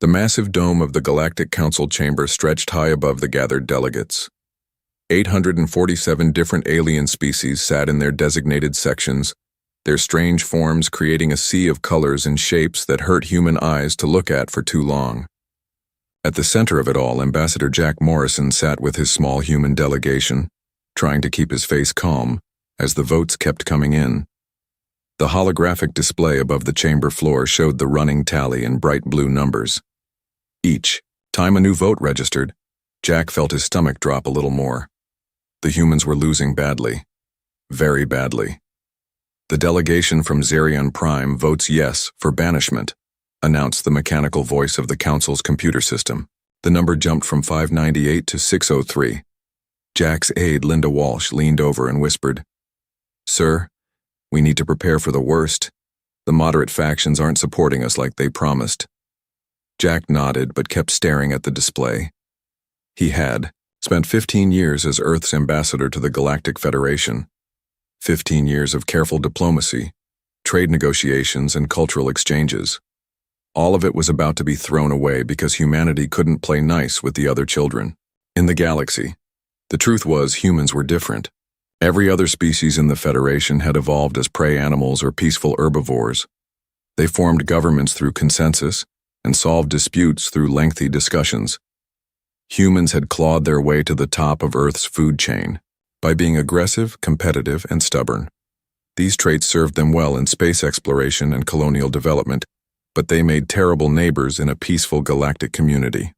The massive dome of the Galactic Council chamber stretched high above the gathered delegates. 847 different alien species sat in their designated sections, their strange forms creating a sea of colors and shapes that hurt human eyes to look at for too long. At the center of it all, Ambassador Jack Morrison sat with his small human delegation, trying to keep his face calm as the votes kept coming in. The holographic display above the chamber floor showed the running tally in bright blue numbers. Each time a new vote registered, Jack felt his stomach drop a little more. The humans were losing badly. Very badly. The delegation from Zerion Prime votes yes for banishment, announced the mechanical voice of the Council's computer system. The number jumped from 598 to 603. Jack's aide, Linda Walsh, leaned over and whispered, "Sir, we need to prepare for the worst. The moderate factions aren't supporting us like they promised." Jack nodded but kept staring at the display. He had spent 15 years as Earth's ambassador to the Galactic Federation. 15 years of careful diplomacy, trade negotiations, and cultural exchanges. All of it was about to be thrown away because humanity couldn't play nice with the other children. In the galaxy, the truth was humans were different. Every other species in the Federation had evolved as prey animals or peaceful herbivores. They formed governments through consensus and solved disputes through lengthy discussions. Humans had clawed their way to the top of Earth's food chain by being aggressive, competitive, and stubborn. These traits served them well in space exploration and colonial development, but they made terrible neighbors in a peaceful galactic community.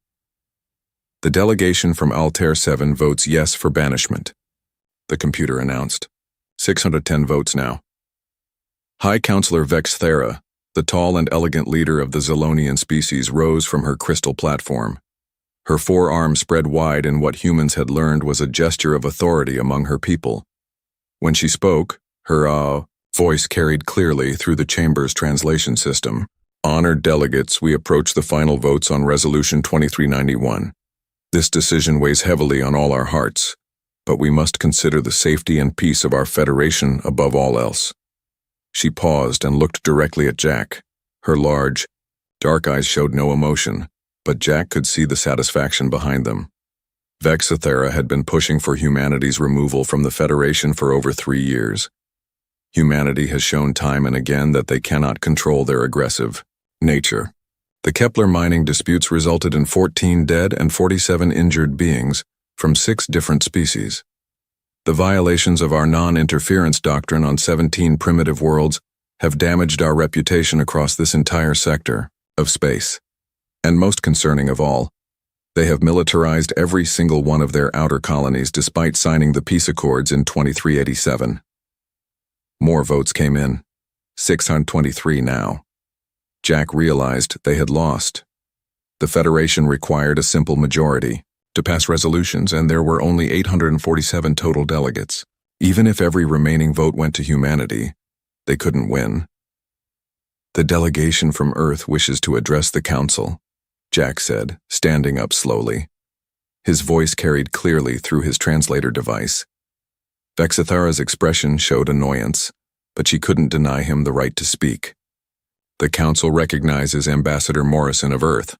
The delegation from Altair 7 votes yes for banishment, the computer announced. 610 votes now. High Counselor Vex Thera, the tall and elegant leader of the Zolonian species, rose from her crystal platform. Her forearms spread wide in what humans had learned was a gesture of authority among her people. When she spoke, her voice carried clearly through the chamber's translation system. "Honored delegates, we approach the final votes on Resolution 2391. This decision weighs heavily on all our hearts, but we must consider the safety and peace of our Federation above all else." She paused and looked directly at Jack. Her large, dark eyes showed no emotion, but Jack could see the satisfaction behind them. Vexathera had been pushing for humanity's removal from the Federation for over 3 years. Humanity has shown time and again that they cannot control their aggressive nature. The Kepler mining disputes resulted in 14 dead and 47 injured beings from 6 different species. The violations of our non-interference doctrine on 17 primitive worlds have damaged our reputation across this entire sector of space. And most concerning of all, they have militarized every single one of their outer colonies despite signing the peace accords in 2387. More votes came in. 623 now. Jack realized they had lost. The Federation required a simple majority to pass resolutions, and there were only 847 total delegates. Even if every remaining vote went to humanity, they couldn't win. "The delegation from Earth wishes to address the Council," Jack said, standing up slowly. His voice carried clearly through his translator device. Vexathara's expression showed annoyance, but she couldn't deny him the right to speak. "The Council recognizes Ambassador Morrison of Earth."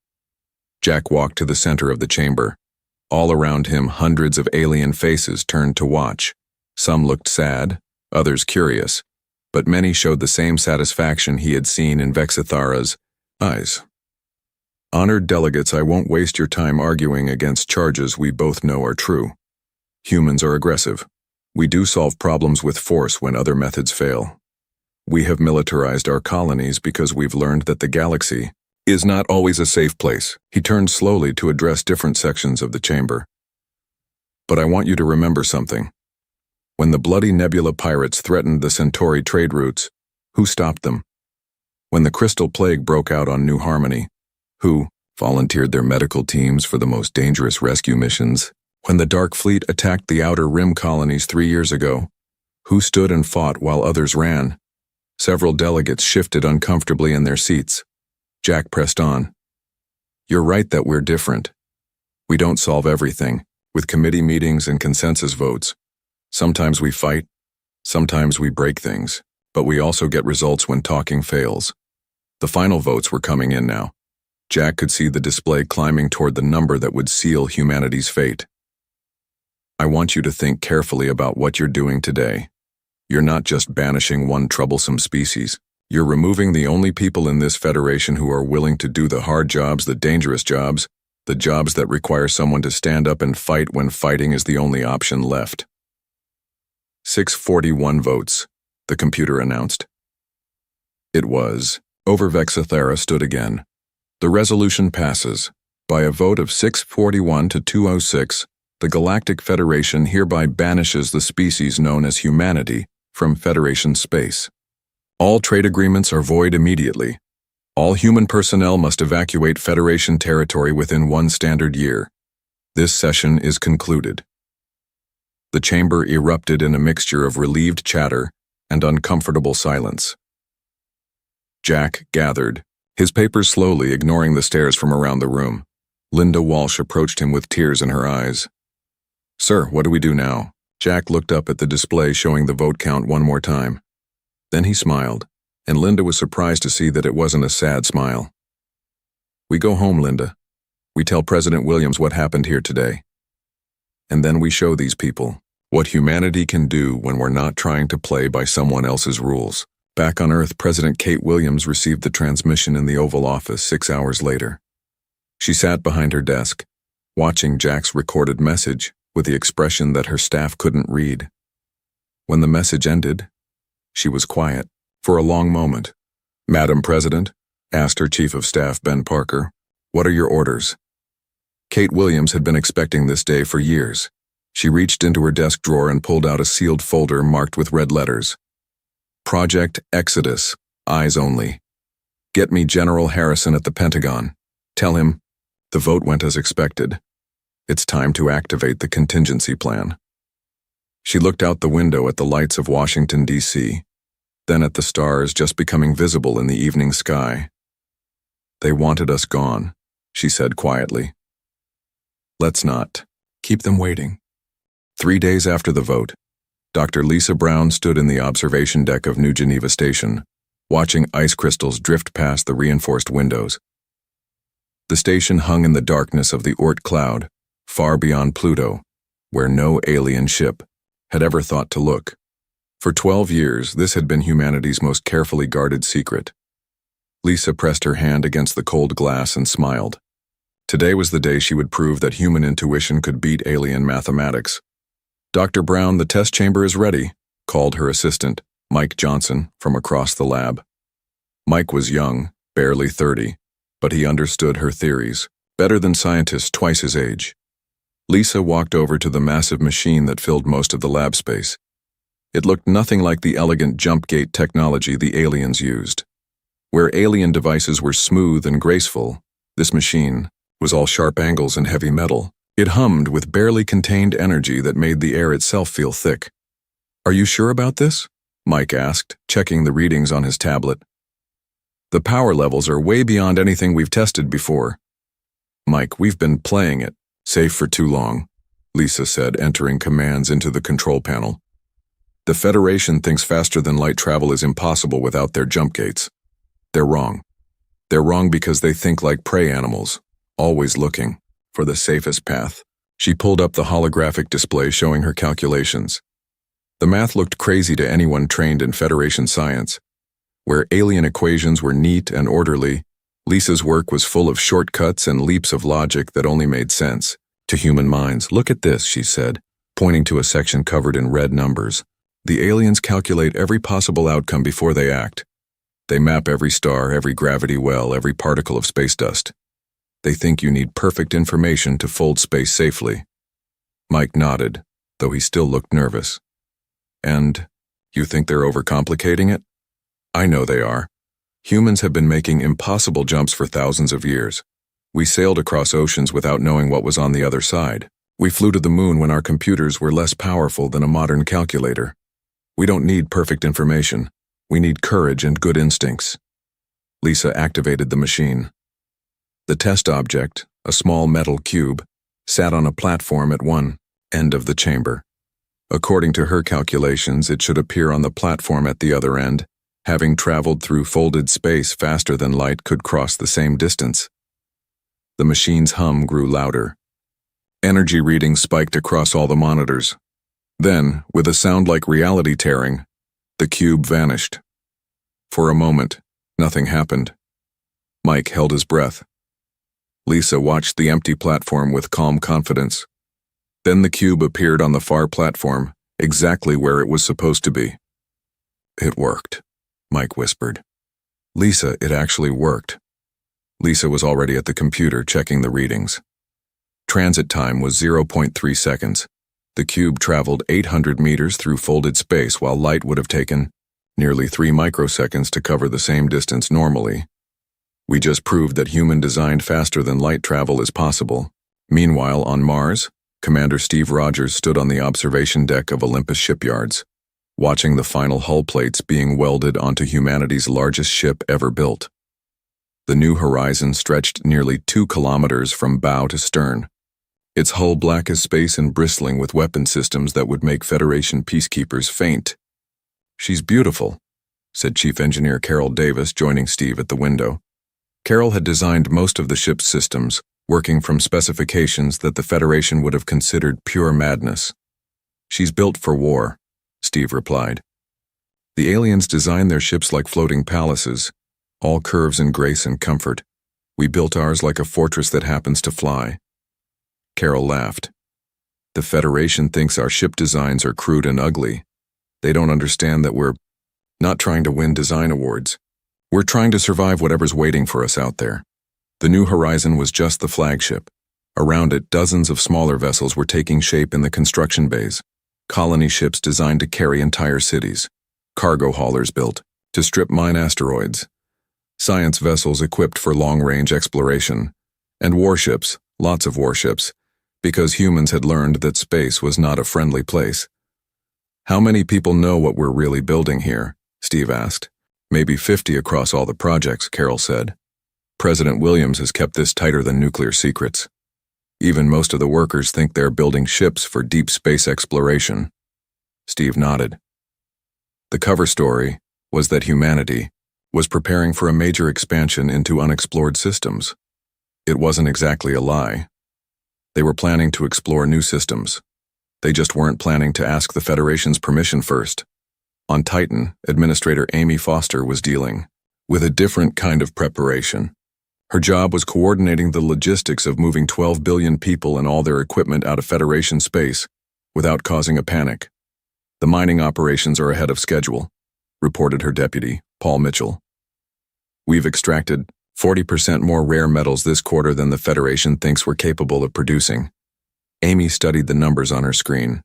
Jack walked to the center of the chamber. All around him, hundreds of alien faces turned to watch. Some looked sad, others curious, but many showed the same satisfaction he had seen in Vexathara's eyes. "Honored delegates, I won't waste your time arguing against charges we both know are true. Humans are aggressive. We do solve problems with force when other methods fail. We have militarized our colonies because we've learned that the galaxy is not always a safe place." He turned slowly to address different sections of the chamber. "But I want you to remember something. When the bloody Nebula pirates threatened the Centauri trade routes, who stopped them? When the Crystal Plague broke out on New Harmony, who volunteered their medical teams for the most dangerous rescue missions? When the Dark Fleet attacked the Outer Rim colonies 3 years ago, who stood and fought while others ran? Several delegates shifted uncomfortably in their seats. Jack pressed on. "You're right that we're different. We don't solve everything with committee meetings and consensus votes. Sometimes we fight, sometimes we break things, but we also get results when talking fails." The final votes were coming in now. Jack could see the display climbing toward the number that would seal humanity's fate. I want you to think carefully about what you're doing today. You're not just banishing one troublesome species. You're removing the only people in this Federation who are willing to do the hard jobs, the dangerous jobs, the jobs that require someone to stand up and fight when fighting is the only option left. 641 votes, the computer announced. It was. Overvexathera stood again. The resolution passes. By a vote of 641 to 206, the Galactic Federation hereby banishes the species known as humanity from Federation space. All trade agreements are void immediately. All human personnel must evacuate Federation territory within 1 standard year. This session is concluded. The chamber erupted in a mixture of relieved chatter and uncomfortable silence. Jack gathered, his papers slowly ignoring the stares from around the room. Linda Walsh approached him with tears in her eyes. "Sir, what do we do now?" Jack looked up at the display showing the vote count one more time. Then he smiled, and Linda was surprised to see that it wasn't a sad smile. "We go home, Linda. We tell President Williams what happened here today. And then we show these people what humanity can do when we're not trying to play by someone else's rules." Back on Earth, President Kate Williams received the transmission in the Oval Office 6 hours later. She sat behind her desk, watching Jack's recorded message with the expression that her staff couldn't read. When the message ended, she was quiet for a long moment. "Madam President," asked her Chief of Staff, Ben Parker, "what are your orders?" Kate Williams had been expecting this day for years. She reached into her desk drawer and pulled out a sealed folder marked with red letters. "Project Exodus, eyes only. Get me General Harrison at the Pentagon. Tell him." The vote went as expected. It's time to activate the contingency plan. She looked out the window at the lights of Washington, D.C., then at the stars just becoming visible in the evening sky. "They wanted us gone," she said quietly. "Let's not keep them waiting." 3 days after the vote, Dr. Lisa Brown stood in the observation deck of New Geneva Station, watching ice crystals drift past the reinforced windows. The station hung in the darkness of the Oort cloud, far beyond Pluto, where no alien ship had ever thought to look. For 12 years, this had been humanity's most carefully guarded secret. Lisa pressed her hand against the cold glass and smiled. Today was the day she would prove that human intuition could beat alien mathematics. "Dr. Brown, the test chamber is ready," called her assistant, Mike Johnson, from across the lab. Mike was young, barely 30, but he understood her theories, better than scientists twice his age. Lisa walked over to the massive machine that filled most of the lab space. It looked nothing like the elegant jump gate technology the aliens used. Where alien devices were smooth and graceful, this machine was all sharp angles and heavy metal. It hummed with barely contained energy that made the air itself feel thick. "Are you sure about this?" Mike asked, checking the readings on his tablet. "The power levels are way beyond anything we've tested before." "Mike, we've been playing it safe for too long," Lisa said, entering commands into the control panel. "The Federation thinks faster-than-light travel is impossible without their jump gates. They're wrong. They're wrong because they think like prey animals, always looking for the safest path." She pulled up the holographic display showing her calculations. The math looked crazy to anyone trained in Federation science. Where alien equations were neat and orderly, Lisa's work was full of shortcuts and leaps of logic that only made sense to human minds. "Look at this," she said, pointing to a section covered in red numbers. "The aliens calculate every possible outcome before they act. They map every star, every gravity well, every particle of space dust. They think you need perfect information to fold space safely." Mike nodded, though he still looked nervous. "And you think they're overcomplicating it?" "I know they are. Humans have been making impossible jumps for thousands of years. We sailed across oceans without knowing what was on the other side. We flew to the moon when our computers were less powerful than a modern calculator. We don't need perfect information. We need courage and good instincts." Lisa activated the machine. The test object, a small metal cube, sat on a platform at one end of the chamber. According to her calculations, it should appear on the platform at the other end, having traveled through folded space faster than light could cross the same distance. The machine's hum grew louder. Energy readings spiked across all the monitors. Then, with a sound like reality tearing, the cube vanished. For a moment, nothing happened. Mike held his breath. Lisa watched the empty platform with calm confidence. Then the cube appeared on the far platform, exactly where it was supposed to be. "It worked," Mike whispered. "Lisa, it actually worked." Lisa was already at the computer checking the readings. Transit time was 0.3 seconds. The cube traveled 800 meters through folded space while light would have taken nearly 3 microseconds to cover the same distance normally. "We just proved that human-designed faster than light travel is possible." Meanwhile, on Mars, Commander Steve Rogers stood on the observation deck of Olympus shipyards, watching the final hull plates being welded onto humanity's largest ship ever built. The New Horizon stretched nearly 2 kilometers from bow to stern, its hull black as space and bristling with weapon systems that would make Federation peacekeepers faint. "She's beautiful," said Chief Engineer Carol Davis, joining Steve at the window. Carol had designed most of the ship's systems, working from specifications that the Federation would have considered pure madness. "She's built for war," Steve replied. "The aliens designed their ships like floating palaces, all curves and grace and comfort. We built ours like a fortress that happens to fly." Carol laughed. "The Federation thinks our ship designs are crude and ugly. They don't understand that we're not trying to win design awards. We're trying to survive whatever's waiting for us out there." The New Horizon was just the flagship. Around it, dozens of smaller vessels were taking shape in the construction bays. Colony ships designed to carry entire cities. Cargo haulers built to strip mine asteroids. Science vessels equipped for long-range exploration. And warships, lots of warships, because humans had learned that space was not a friendly place. "How many people know what we're really building here?" Steve asked. "Maybe 50 across all the projects," Carol said. "President Williams has kept this tighter than nuclear secrets. Even most of the workers think they're building ships for deep space exploration." Steve nodded. The cover story was that humanity was preparing for a major expansion into unexplored systems. It wasn't exactly a lie. They were planning to explore new systems. They just weren't planning to ask the Federation's permission first. On Titan, Administrator Amy Foster was dealing with a different kind of preparation. Her job was coordinating the logistics of moving 12 billion people and all their equipment out of Federation space without causing a panic. "The mining operations are ahead of schedule," reported her deputy, Paul Mitchell. "We've extracted 40% more rare metals this quarter than the Federation thinks we're capable of producing." Amy studied the numbers on her screen.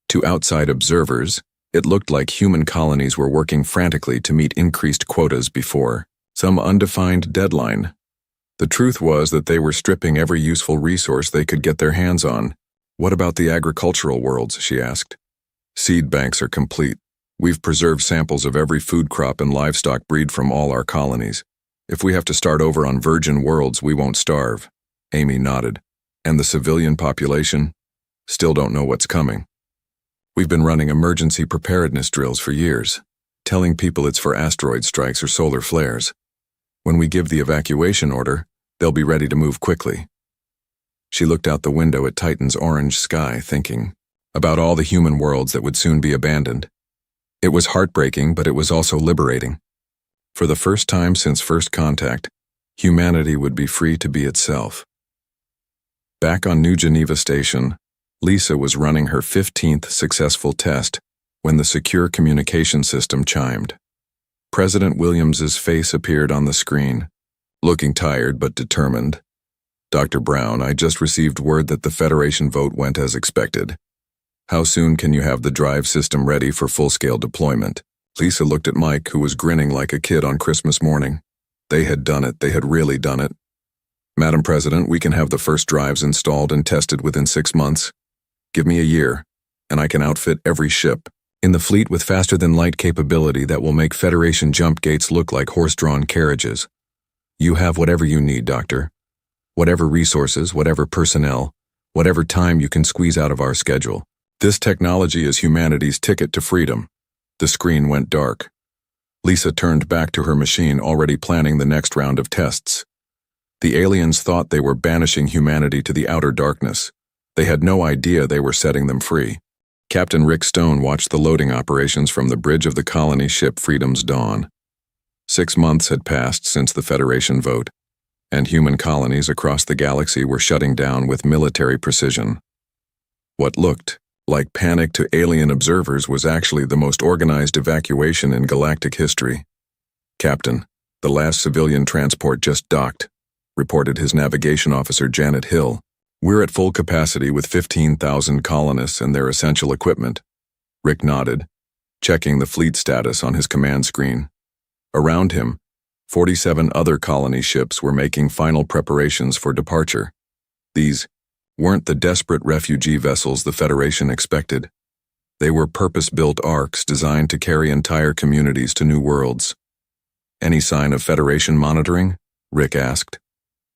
To outside observers, it looked like human colonies were working frantically to meet increased quotas before some undefined deadline. The truth was that they were stripping every useful resource they could get their hands on. "What about the agricultural worlds?" she asked. "Seed banks are complete. We've preserved samples of every food crop and livestock breed from all our colonies. If we have to start over on virgin worlds, we won't starve." Amy nodded. "And the civilian population? Still don't know what's coming. We've been running emergency preparedness drills for years, telling people it's for asteroid strikes or solar flares. When we give the evacuation order, they'll be ready to move quickly." She looked out the window at Titan's orange sky, thinking about all the human worlds that would soon be abandoned. It was heartbreaking, but it was also liberating. For the first time since first contact, humanity would be free to be itself. Back on New Geneva Station, Lisa was running her 15th successful test when the secure communication system chimed. President Williams's face appeared on the screen, looking tired but determined. "Dr. Brown, I just received word that the Federation vote went as expected. How soon can you have the drive system ready for full-scale deployment?" Lisa looked at Mike, who was grinning like a kid on Christmas morning. They had done it. They had really done it. "Madam President, we can have the first drives installed and tested within 6 months. Give me a year, and I can outfit every ship in the fleet with faster-than-light capability that will make Federation jump gates look like horse-drawn carriages. You have whatever you need, Doctor. Whatever resources, whatever personnel, whatever time you can squeeze out of our schedule. This technology is humanity's ticket to freedom." The screen went dark. Lisa turned back to her machine, already planning the next round of tests. The aliens thought they were banishing humanity to the outer darkness. They had no idea they were setting them free. Captain Rick Stone watched the loading operations from the bridge of the colony ship Freedom's Dawn. 6 months had passed since the Federation vote, and human colonies across the galaxy were shutting down with military precision. What looked like panic to alien observers was actually the most organized evacuation in galactic history. "Captain, the last civilian transport just docked," reported his navigation officer Janet Hill. "We're at full capacity with 15,000 colonists and their essential equipment." Rick nodded, checking the fleet status on his command screen. Around him, 47 other colony ships were making final preparations for departure. These weren't the desperate refugee vessels the Federation expected. They were purpose-built Orcs designed to carry entire communities to new worlds. "Any sign of Federation monitoring?" Rick asked.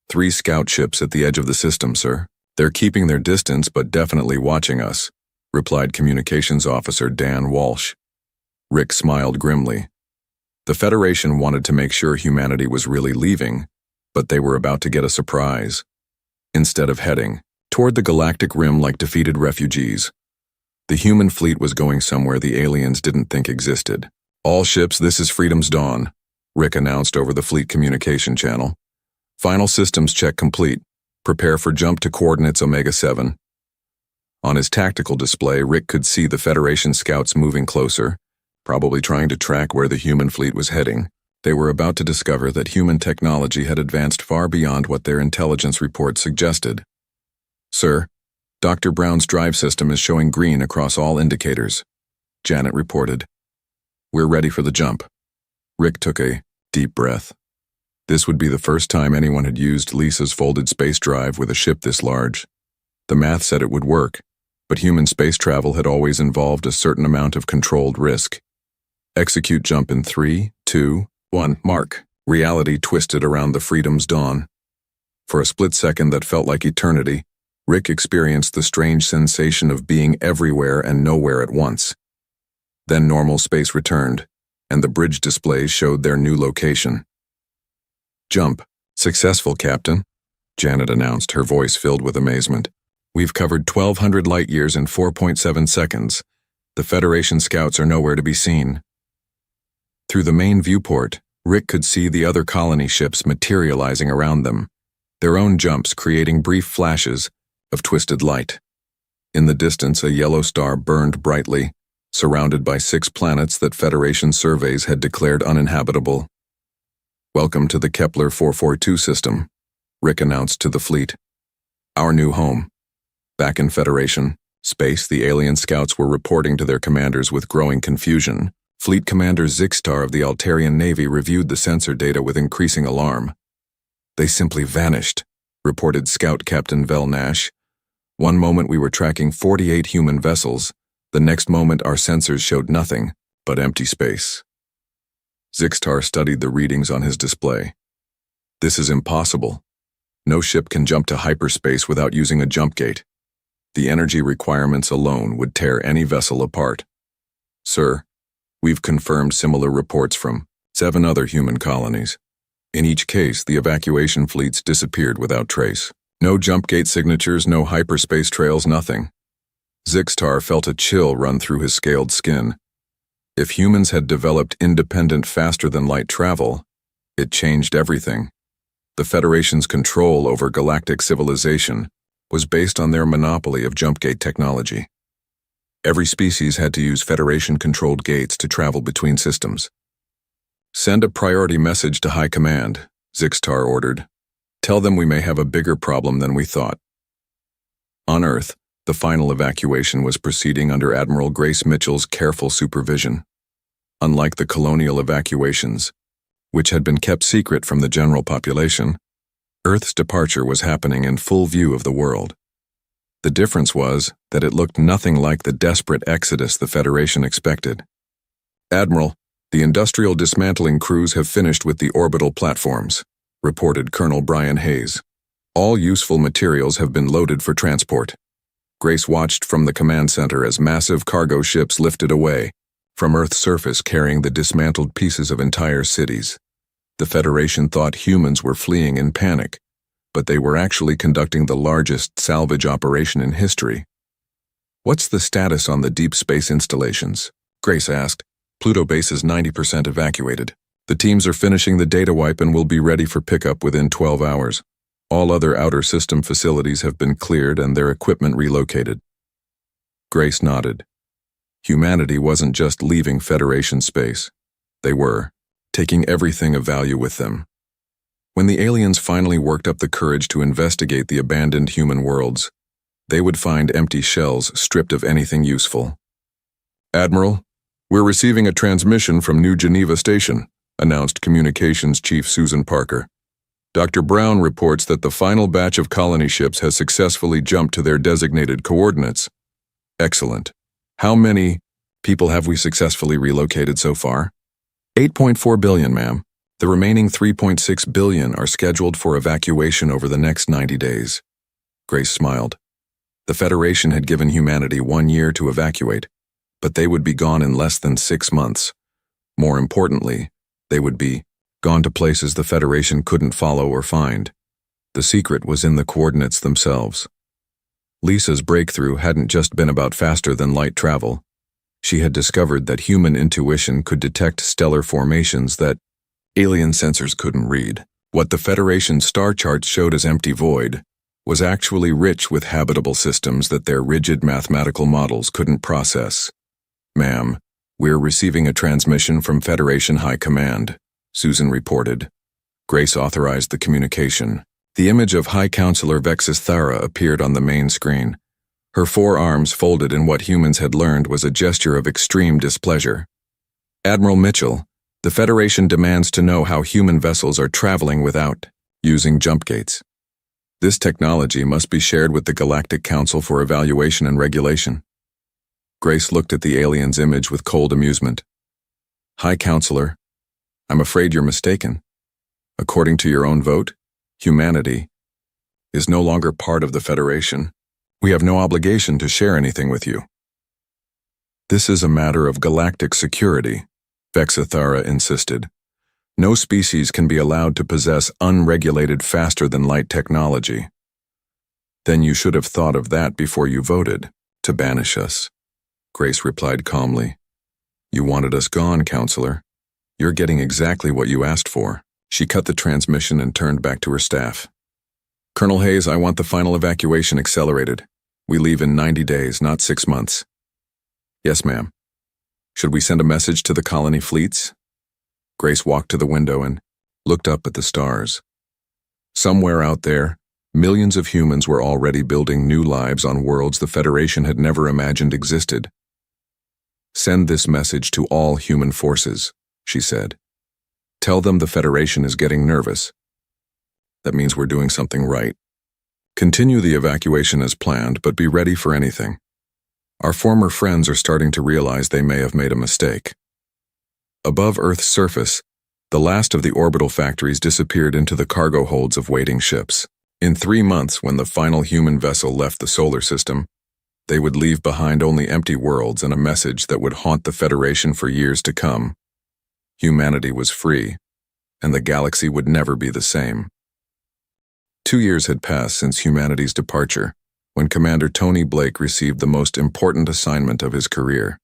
3 scout ships at the edge of the system, sir. They're keeping their distance but definitely watching us," replied Communications Officer Dan Walsh. Rick smiled grimly. The Federation wanted to make sure humanity was really leaving, but they were about to get a surprise. Instead of heading toward the galactic rim like defeated refugees, the human fleet was going somewhere the aliens didn't think existed. "All ships, this is Freedom's Dawn," Rick announced over the fleet communication channel. "Final systems check complete. Prepare for jump to coordinates Omega-7. On his tactical display, Rick could see the Federation scouts moving closer, probably trying to track where the human fleet was heading. They were about to discover that human technology had advanced far beyond what their intelligence reports suggested. "Sir, Dr. Brown's drive system is showing green across all indicators," Janet reported. "We're ready for the jump." Rick took a deep breath. This would be the first time anyone had used Lisa's folded space drive with a ship this large. The math said it would work, but human space travel had always involved a certain amount of controlled risk. "Execute jump in 3, 2, 1, mark." Reality twisted around the Freedom's Dawn. For a split second that felt like eternity, Rick experienced the strange sensation of being everywhere and nowhere at once. Then normal space returned, and the bridge displays showed their new location. "Jump. Successful, Captain," Janet announced, her voice filled with amazement. "We've covered 1,200 light-years in 4.7 seconds. The Federation scouts are nowhere to be seen." Through the main viewport, Rick could see the other colony ships materializing around them, their own jumps creating brief flashes of twisted light. In the distance, a yellow star burned brightly, surrounded by 6 planets that Federation surveys had declared uninhabitable. "Welcome to the Kepler 442 system," Rick announced to the fleet. "Our new home." Back in Federation space, the alien scouts were reporting to their commanders with growing confusion. Fleet Commander Zixtar of the Altarian Navy reviewed the sensor data with increasing alarm. "They simply vanished," reported Scout Captain Vel Nash. "One moment we were tracking 48 human vessels, the next moment our sensors showed nothing but empty space." Zixtar studied the readings on his display. "This is impossible. No ship can jump to hyperspace without using a jump gate. The energy requirements alone would tear any vessel apart. Sir, we've confirmed similar reports from 7 other human colonies. In each case, the evacuation fleets disappeared without trace. No jump gate signatures, no hyperspace trails, nothing." Zixtar felt a chill run through his scaled skin. If humans had developed independent faster-than-light travel, it changed everything. The Federation's control over galactic civilization was based on their monopoly of jump gate technology. Every species had to use Federation-controlled gates to travel between systems. "Send a priority message to High Command," Zixtar ordered. "Tell them we may have a bigger problem than we thought." On Earth, the final evacuation was proceeding under Admiral Grace Mitchell's careful supervision. Unlike the colonial evacuations, which had been kept secret from the general population, Earth's departure was happening in full view of the world. The difference was that it looked nothing like the desperate exodus the Federation expected. "Admiral, the industrial dismantling crews have finished with the orbital platforms," reported Colonel Brian Hayes. "All useful materials have been loaded for transport." Grace watched from the command center as massive cargo ships lifted away from Earth's surface carrying the dismantled pieces of entire cities. The Federation thought humans were fleeing in panic, but they were actually conducting the largest salvage operation in history. "What's the status on the deep space installations?" Grace asked. "Pluto base is 90% evacuated. The teams are finishing the data wipe and will be ready for pickup within 12 hours. All other outer system facilities have been cleared and their equipment relocated." Grace nodded. Humanity wasn't just leaving Federation space. They were taking everything of value with them. When the aliens finally worked up the courage to investigate the abandoned human worlds, they would find empty shells stripped of anything useful. "Admiral, we're receiving a transmission from New Geneva Station," announced Communications Chief Susan Parker. "Dr. Brown reports that the final batch of colony ships has successfully jumped to their designated coordinates." "Excellent. How many people have we successfully relocated so far?" 8.4 billion, ma'am. The remaining 3.6 billion are scheduled for evacuation over the next 90 days. Grace smiled. The Federation had given humanity 1 year to evacuate, but they would be gone in less than 6 months. More importantly, they would be gone to places the Federation couldn't follow or find. The secret was in the coordinates themselves. Lisa's breakthrough hadn't just been about faster-than-light travel. She had discovered that human intuition could detect stellar formations that alien sensors couldn't read. What the Federation's star charts showed as empty void was actually rich with habitable systems that their rigid mathematical models couldn't process. "Ma'am, we're receiving a transmission from Federation High Command," Susan reported. Grace authorized the communication. The image of High Counselor Vexus Thara appeared on the main screen. Her 4 arms folded in what humans had learned was a gesture of extreme displeasure. "Admiral Mitchell, the Federation demands to know how human vessels are traveling without using jump gates. This technology must be shared with the Galactic Council for evaluation and regulation." Grace looked at the alien's image with cold amusement. "High Counselor, I'm afraid you're mistaken. According to your own vote, humanity is no longer part of the Federation. We have no obligation to share anything with you." "This is a matter of galactic security," Vexathara insisted. "No species can be allowed to possess unregulated faster-than-light technology." "Then you should have thought of that before you voted to banish us," Grace replied calmly. "You wanted us gone, Counselor. You're getting exactly what you asked for." She cut the transmission and turned back to her staff. "Colonel Hayes, I want the final evacuation accelerated. We leave in 90 days, not 6 months." "Yes, ma'am. Should we send a message to the colony fleets?" Grace walked to the window and looked up at the stars. Somewhere out there, millions of humans were already building new lives on worlds the Federation had never imagined existed. "Send this message to all human forces," she said. "Tell them the Federation is getting nervous. That means we're doing something right. Continue the evacuation as planned, but be ready for anything. Our former friends are starting to realize they may have made a mistake." Above Earth's surface, the last of the orbital factories disappeared into the cargo holds of waiting ships. In 3 months, when the final human vessel left the solar system, they would leave behind only empty worlds and a message that would haunt the Federation for years to come. Humanity was free, and the galaxy would never be the same. 2 years had passed since humanity's departure, when Commander Tony Blake received the most important assignment of his career.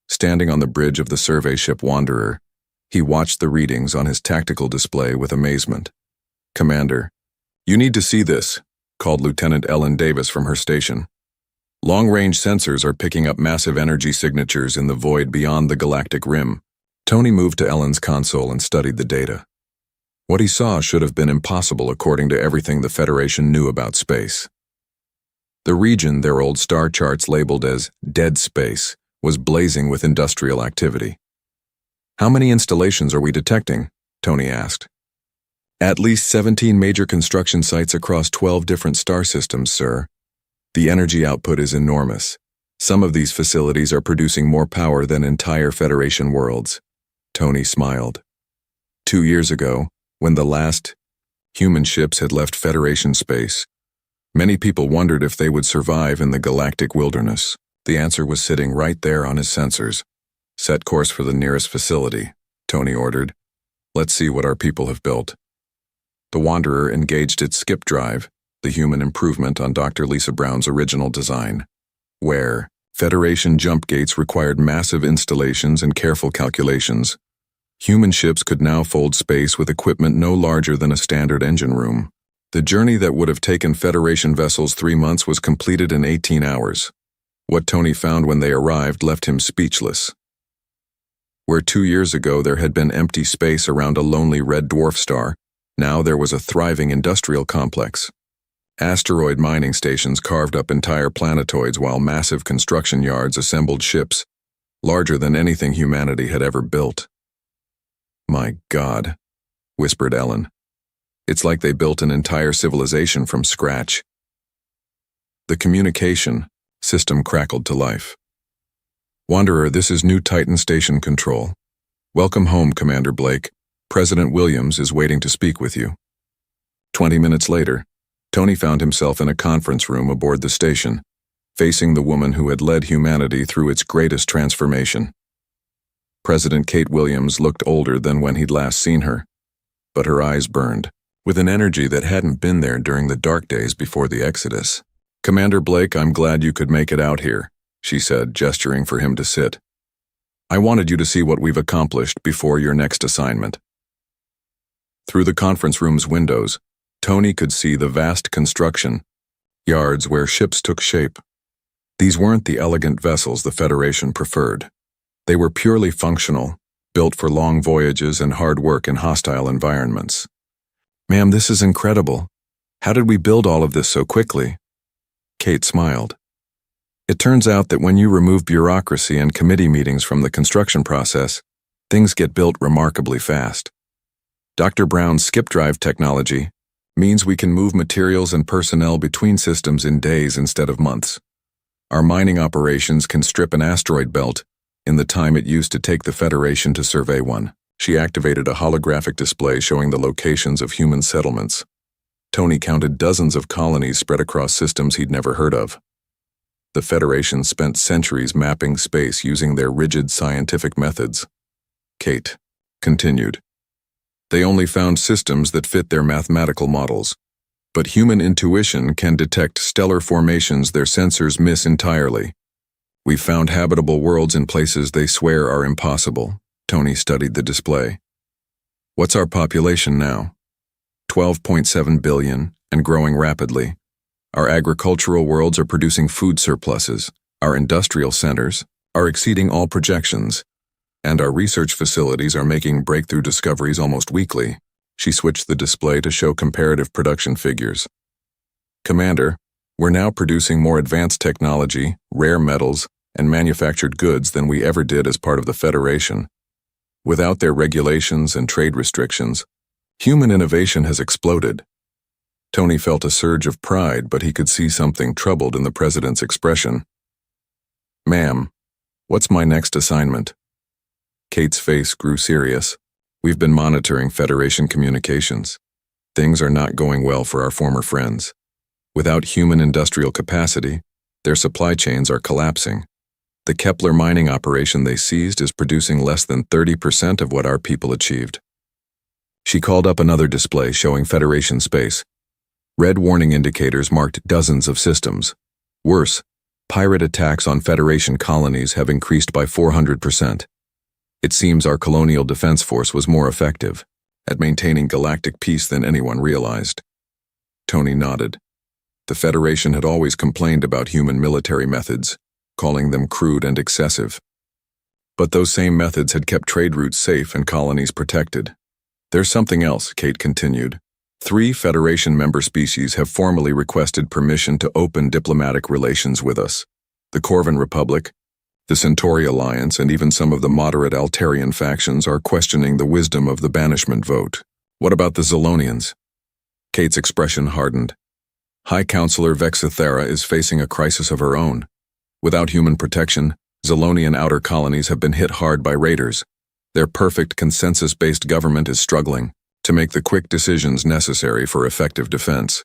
Standing on the bridge of the survey ship Wanderer, he watched the readings on his tactical display with amazement. "Commander, you need to see this," called Lieutenant Ellen Davis from her station. "Long-range sensors are picking up massive energy signatures in the void beyond the galactic rim." Tony moved to Ellen's console and studied the data. What he saw should have been impossible according to everything the Federation knew about space. The region their old star charts labeled as dead space was blazing with industrial activity. "How many installations are we detecting?" Tony asked. "At least 17 major construction sites across 12 different star systems, sir. The energy output is enormous. Some of these facilities are producing more power than entire Federation worlds." Tony smiled. 2 years ago, when the last human ships had left Federation space, many people wondered if they would survive in the galactic wilderness. The answer was sitting right there on his sensors. "Set course for the nearest facility," Tony ordered. "Let's see what our people have built." The Wanderer engaged its skip drive, the human improvement on Dr. Lisa Brown's original design, where Federation jump gates required massive installations and careful calculations. Human ships could now fold space with equipment no larger than a standard engine room. The journey that would have taken Federation vessels 3 months was completed in 18 hours. What Tony found when they arrived left him speechless. Where 2 years ago there had been empty space around a lonely red dwarf star, now there was a thriving industrial complex. Asteroid mining stations carved up entire planetoids while massive construction yards assembled ships, larger than anything humanity had ever built. "My God," whispered Ellen. "It's like they built an entire civilization from scratch." The communication system crackled to life. "Wanderer, this is New Titan Station Control. Welcome home, Commander Blake. President Williams is waiting to speak with you." 20 minutes later, Tony found himself in a conference room aboard the station, facing the woman who had led humanity through its greatest transformation. President Kate Williams looked older than when he'd last seen her, but her eyes burned, with an energy that hadn't been there during the dark days before the Exodus. "Commander Blake, I'm glad you could make it out here," she said, gesturing for him to sit. "I wanted you to see what we've accomplished before your next assignment." Through the conference room's windows, Tony could see the vast construction yards where ships took shape. These weren't the elegant vessels the Federation preferred. They were purely functional, built for long voyages and hard work in hostile environments. "Ma'am, this is incredible. How did we build all of this so quickly?" Kate smiled. "It turns out that when you remove bureaucracy and committee meetings from the construction process, things get built remarkably fast. Dr. Brown's skip drive technology means we can move materials and personnel between systems in days instead of months. Our mining operations can strip an asteroid belt in the time it used to take the Federation to survey one." She activated a holographic display showing the locations of human settlements. Tony counted dozens of colonies spread across systems he'd never heard of. The Federation spent centuries mapping space using their rigid scientific methods. Kate continued. "They only found systems that fit their mathematical models. But human intuition can detect stellar formations their sensors miss entirely. We've found habitable worlds in places they swear are impossible." Tony studied the display. "What's our population now?" 12.7 billion, and growing rapidly. Our agricultural worlds are producing food surpluses. Our industrial centers are exceeding all projections. And our research facilities are making breakthrough discoveries almost weekly." She switched the display to show comparative production figures. "Commander, we're now producing more advanced technology, rare metals, and manufactured goods than we ever did as part of the Federation. Without their regulations and trade restrictions, human innovation has exploded." Tony felt a surge of pride, but he could see something troubled in the president's expression. "Ma'am, what's my next assignment?" Kate's face grew serious. "We've been monitoring Federation communications. Things are not going well for our former friends. Without human industrial capacity, their supply chains are collapsing. The Kepler mining operation they seized is producing less than 30% of what our people achieved." She called up another display showing Federation space. Red warning indicators marked dozens of systems. Worse, pirate attacks on Federation colonies have increased by 400%. It seems our colonial defense force was more effective at maintaining galactic peace than anyone realized. Tony nodded. The Federation had always complained about human military methods, calling them crude and excessive. But those same methods had kept trade routes safe and colonies protected. "There's something else," Kate continued. 3 Federation member species have formally requested permission to open diplomatic relations with us. The Corvan Republic, the Centauri Alliance, and even some of the moderate Altarian factions are questioning the wisdom of the banishment vote. "What about the Zolonians?" Kate's expression hardened. "High Counselor Vexithera is facing a crisis of her own. Without human protection, Zolonian outer colonies have been hit hard by raiders. Their perfect consensus-based government is struggling to make the quick decisions necessary for effective defense."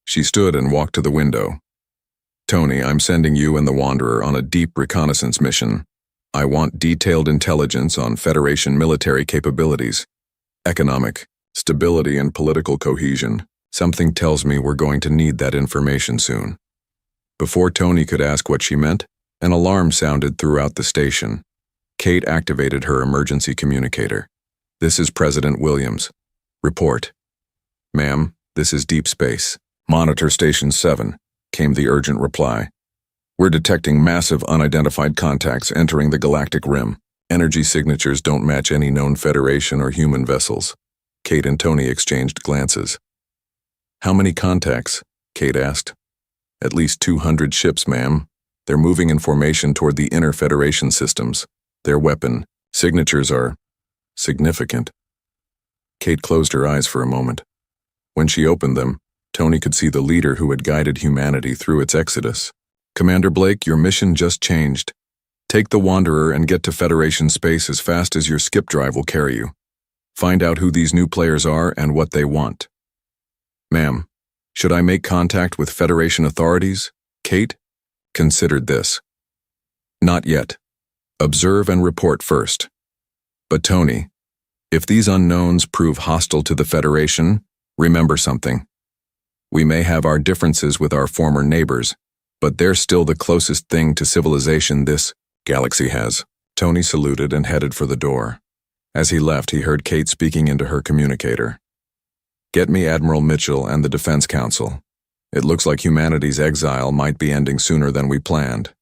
She stood and walked to the window. "Tony, I'm sending you and the Wanderer on a deep reconnaissance mission. I want detailed intelligence on Federation military capabilities, economic stability, and political cohesion. Something tells me we're going to need that information soon. Before Tony could ask what she meant, an alarm sounded throughout the station. Kate activated her emergency communicator. "This is President Williams. Report." "Ma'am, this is Deep Space. Monitor Station 7, came the urgent reply. "We're detecting massive unidentified contacts entering the galactic rim. Energy signatures don't match any known Federation or human vessels." Kate and Tony exchanged glances. "How many contacts?" Kate asked. "At least 200 ships, ma'am. They're moving in formation toward the inner Federation systems. Their weapon signatures are significant." Kate closed her eyes for a moment. When she opened them, Tony could see the leader who had guided humanity through its exodus. "Commander Blake, your mission just changed. Take the Wanderer and get to Federation space as fast as your skip drive will carry you. Find out who these new players are and what they want." "Ma'am, should I make contact with Federation authorities?" Kate considered this. "Not yet. Observe and report first. But Tony, if these unknowns prove hostile to the Federation, remember something. We may have our differences with our former neighbors, but they're still the closest thing to civilization this galaxy has." Tony saluted and headed for the door. As he left, he heard Kate speaking into her communicator. "Get me Admiral Mitchell and the Defense Council. It looks like humanity's exile might be ending sooner than we planned."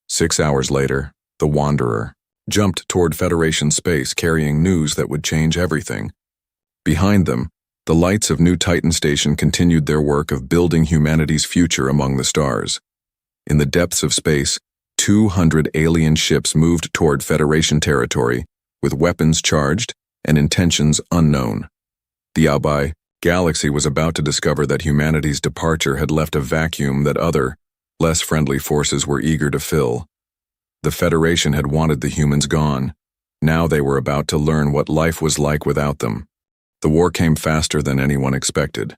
6 hours later, the Wanderer jumped toward Federation space carrying news that would change everything. Behind them, the lights of New Titan Station continued their work of building humanity's future among the stars. In the depths of space, 200 alien ships moved toward Federation territory, with weapons charged and intentions unknown. The HFY galaxy was about to discover that humanity's departure had left a vacuum that other, less friendly forces were eager to fill. The Federation had wanted the humans gone. Now they were about to learn what life was like without them. The war came faster than anyone expected.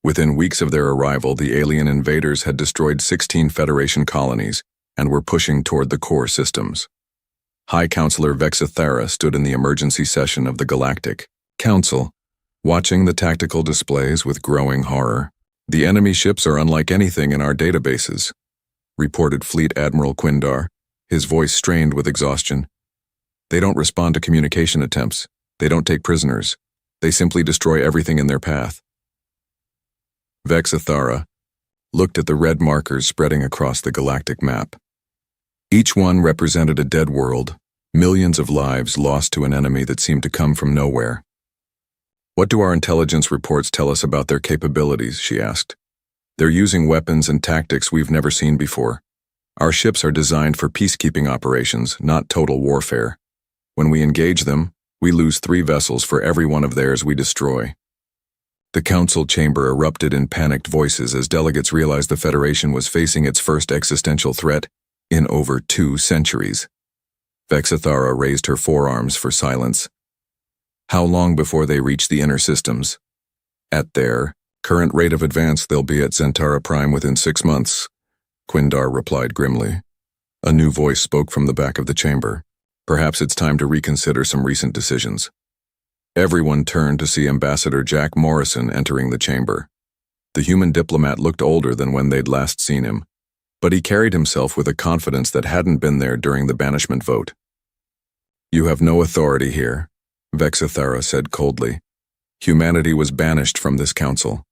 Within weeks of their arrival, the alien invaders had destroyed 16 Federation colonies and were pushing toward the core systems. High Counselor Vexithara stood in the emergency session of the Galactic Council, watching the tactical displays with growing horror. "The enemy ships are unlike anything in our databases," reported Fleet Admiral Quindar, his voice strained with exhaustion. "They don't respond to communication attempts. They don't take prisoners. They simply destroy everything in their path." Vexithara looked at the red markers spreading across the galactic map. Each one represented a dead world, millions of lives lost to an enemy that seemed to come from nowhere. "What do our intelligence reports tell us about their capabilities?" she asked. "They're using weapons and tactics we've never seen before. Our ships are designed for peacekeeping operations, not total warfare. When we engage them, we lose 3 vessels for every one of theirs we destroy." The council chamber erupted in panicked voices as delegates realized the Federation was facing its first existential threat in over 2 centuries. Vexithara raised her forearms for silence. "How long before they reach the inner systems?" "At their current rate of advance, they'll be at Zentara Prime within 6 months, Quindar replied grimly. A new voice spoke from the back of the chamber. "Perhaps it's time to reconsider some recent decisions." Everyone turned to see Ambassador Jack Morrison entering the chamber. The human diplomat looked older than when they'd last seen him, but he carried himself with a confidence that hadn't been there during the banishment vote. "You have no authority here," Vexithara said coldly. "Humanity was banished from this council."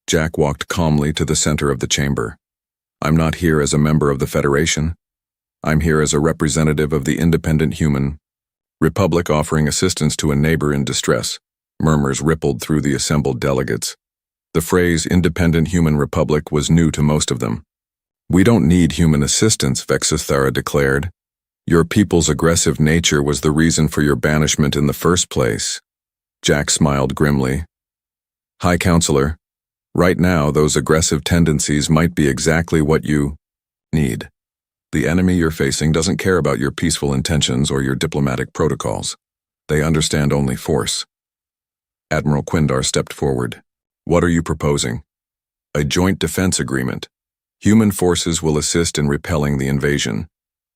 Jack walked calmly to the center of the chamber. "I'm not here as a member of the Federation. I'm here as a representative of the independent human republic offering assistance to a neighbor in distress." Murmurs rippled through the assembled delegates. The phrase independent human republic was new to most of them. "We don't need human assistance," Vexithara declared. "Your people's aggressive nature was the reason for your banishment in the first place." Jack smiled grimly. "High Counselor, right now those aggressive tendencies might be exactly what you need. The enemy you're facing doesn't care about your peaceful intentions or your diplomatic protocols. They understand only force." Admiral Quindar stepped forward. "What are you proposing?" "A joint defense agreement. Human forces will assist in repelling the invasion.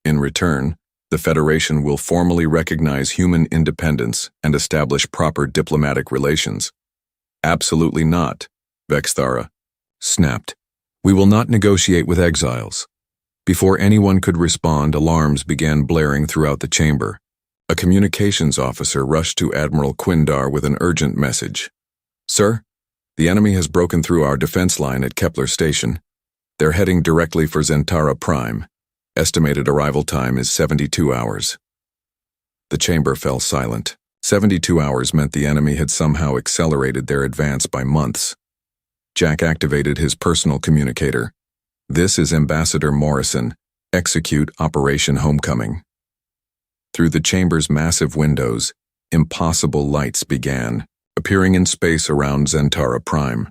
In return, The Federation will formally recognize human independence and establish proper diplomatic relations. Absolutely not, Vexthara snapped. We will not negotiate with exiles. Before anyone could respond, alarms began blaring throughout the chamber. A communications officer rushed to Admiral Quindar with an urgent message. Sir, the enemy has broken through our defense line at Kepler Station. They're heading directly for Zentara Prime. Estimated arrival time is 72 hours. The chamber fell silent. 72 hours meant the enemy had somehow accelerated their advance by months. Jack activated his personal communicator. This is Ambassador Morrison. Execute Operation Homecoming. Through the chamber's massive windows, impossible lights began, appearing in space around Zentara Prime.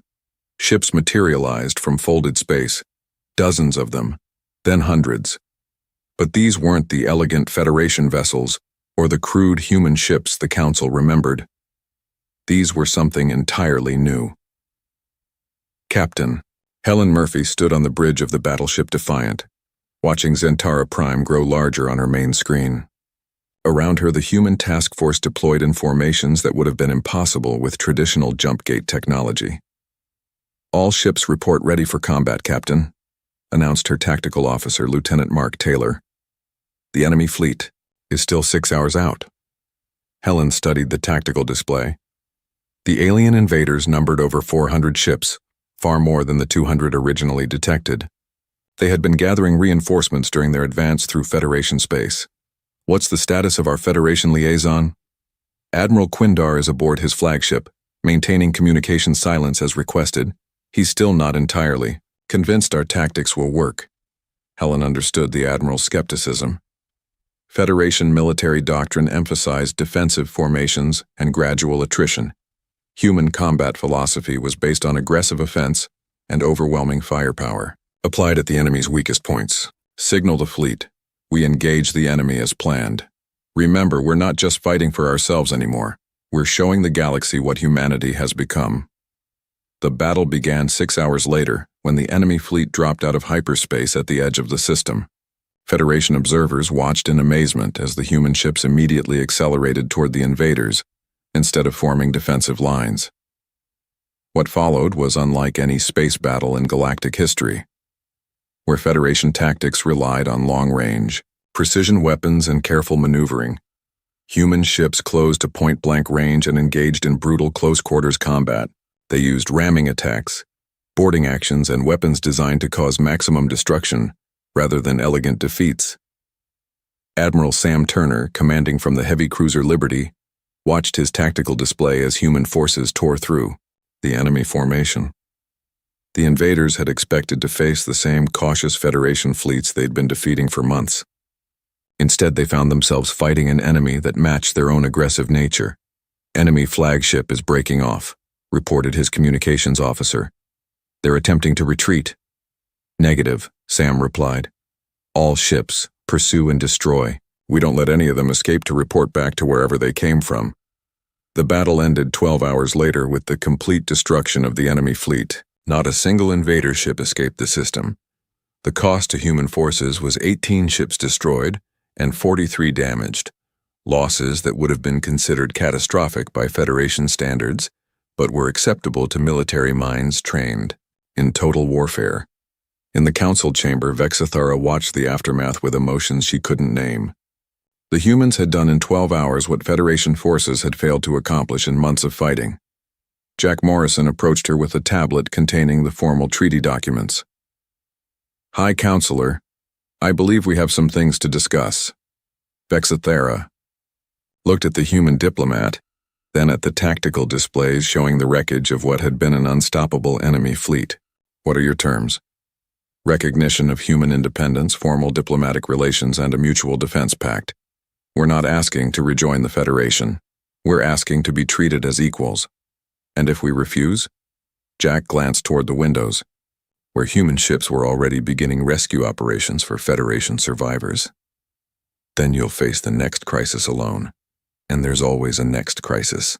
Ships materialized from folded space, dozens of them, then hundreds. But these weren't the elegant Federation vessels or the crude human ships the Council remembered. These were something entirely new. Captain, Helen Murphy stood on the bridge of the battleship Defiant, watching Zentara Prime grow larger on her main screen. Around her, the human task force deployed in formations that would have been impossible with traditional jump gate technology. All ships report ready for combat, Captain, announced her tactical officer, Lieutenant Mark Taylor. The enemy fleet is still 6 hours out. Helen studied the tactical display. The alien invaders numbered over 400 ships, far more than the 200 originally detected. They had been gathering reinforcements during their advance through Federation space. What's the status of our Federation liaison? Admiral Quindar is aboard his flagship, maintaining communication silence as requested. He's still not entirely convinced our tactics will work. Helen understood the Admiral's skepticism. Federation military doctrine emphasized defensive formations and gradual attrition. Human combat philosophy was based on aggressive offense and overwhelming firepower, applied at the enemy's weakest points. Signal the fleet. We engage the enemy as planned. Remember, we're not just fighting for ourselves anymore. We're showing the galaxy what humanity has become. The battle began 6 hours later, when the enemy fleet dropped out of hyperspace at the edge of the system. Federation observers watched in amazement as the human ships immediately accelerated toward the invaders, instead of forming defensive lines. What followed was unlike any space battle in galactic history, where Federation tactics relied on long-range, precision weapons and careful maneuvering. Human ships closed to point-blank range and engaged in brutal close-quarters combat. They used ramming attacks, boarding actions, and weapons designed to cause maximum destruction, rather than elegant defeats. Admiral Sam Turner, commanding from the heavy cruiser Liberty, watched his tactical display as human forces tore through the enemy formation. The invaders had expected to face the same cautious Federation fleets they'd been defeating for months. Instead, they found themselves fighting an enemy that matched their own aggressive nature. Enemy flagship is breaking off, reported his communications officer. They're attempting to retreat. Negative, Sam replied. All ships, pursue and destroy. We don't let any of them escape to report back to wherever they came from. The battle ended 12 hours later with the complete destruction of the enemy fleet. Not a single invader ship escaped the system. The cost to human forces was 18 ships destroyed and 43 damaged, losses that would have been considered catastrophic by Federation standards, but were acceptable to military minds trained in total warfare. In the council chamber, Vexthara watched the aftermath with emotions she couldn't name. The humans had done in 12 hours what Federation forces had failed to accomplish in months of fighting. Jack Morrison approached her with a tablet containing the formal treaty documents. High Counselor, I believe we have some things to discuss. Vexthara looked at the human diplomat, then at the tactical displays showing the wreckage of what had been an unstoppable enemy fleet. What are your terms? Recognition of human independence, formal diplomatic relations, and a mutual defense pact. We're not asking to rejoin the Federation. We're asking to be treated as equals. And if we refuse? Jack glanced toward the windows, where human ships were already beginning rescue operations for Federation survivors. Then you'll face the next crisis alone. And there's always a next crisis.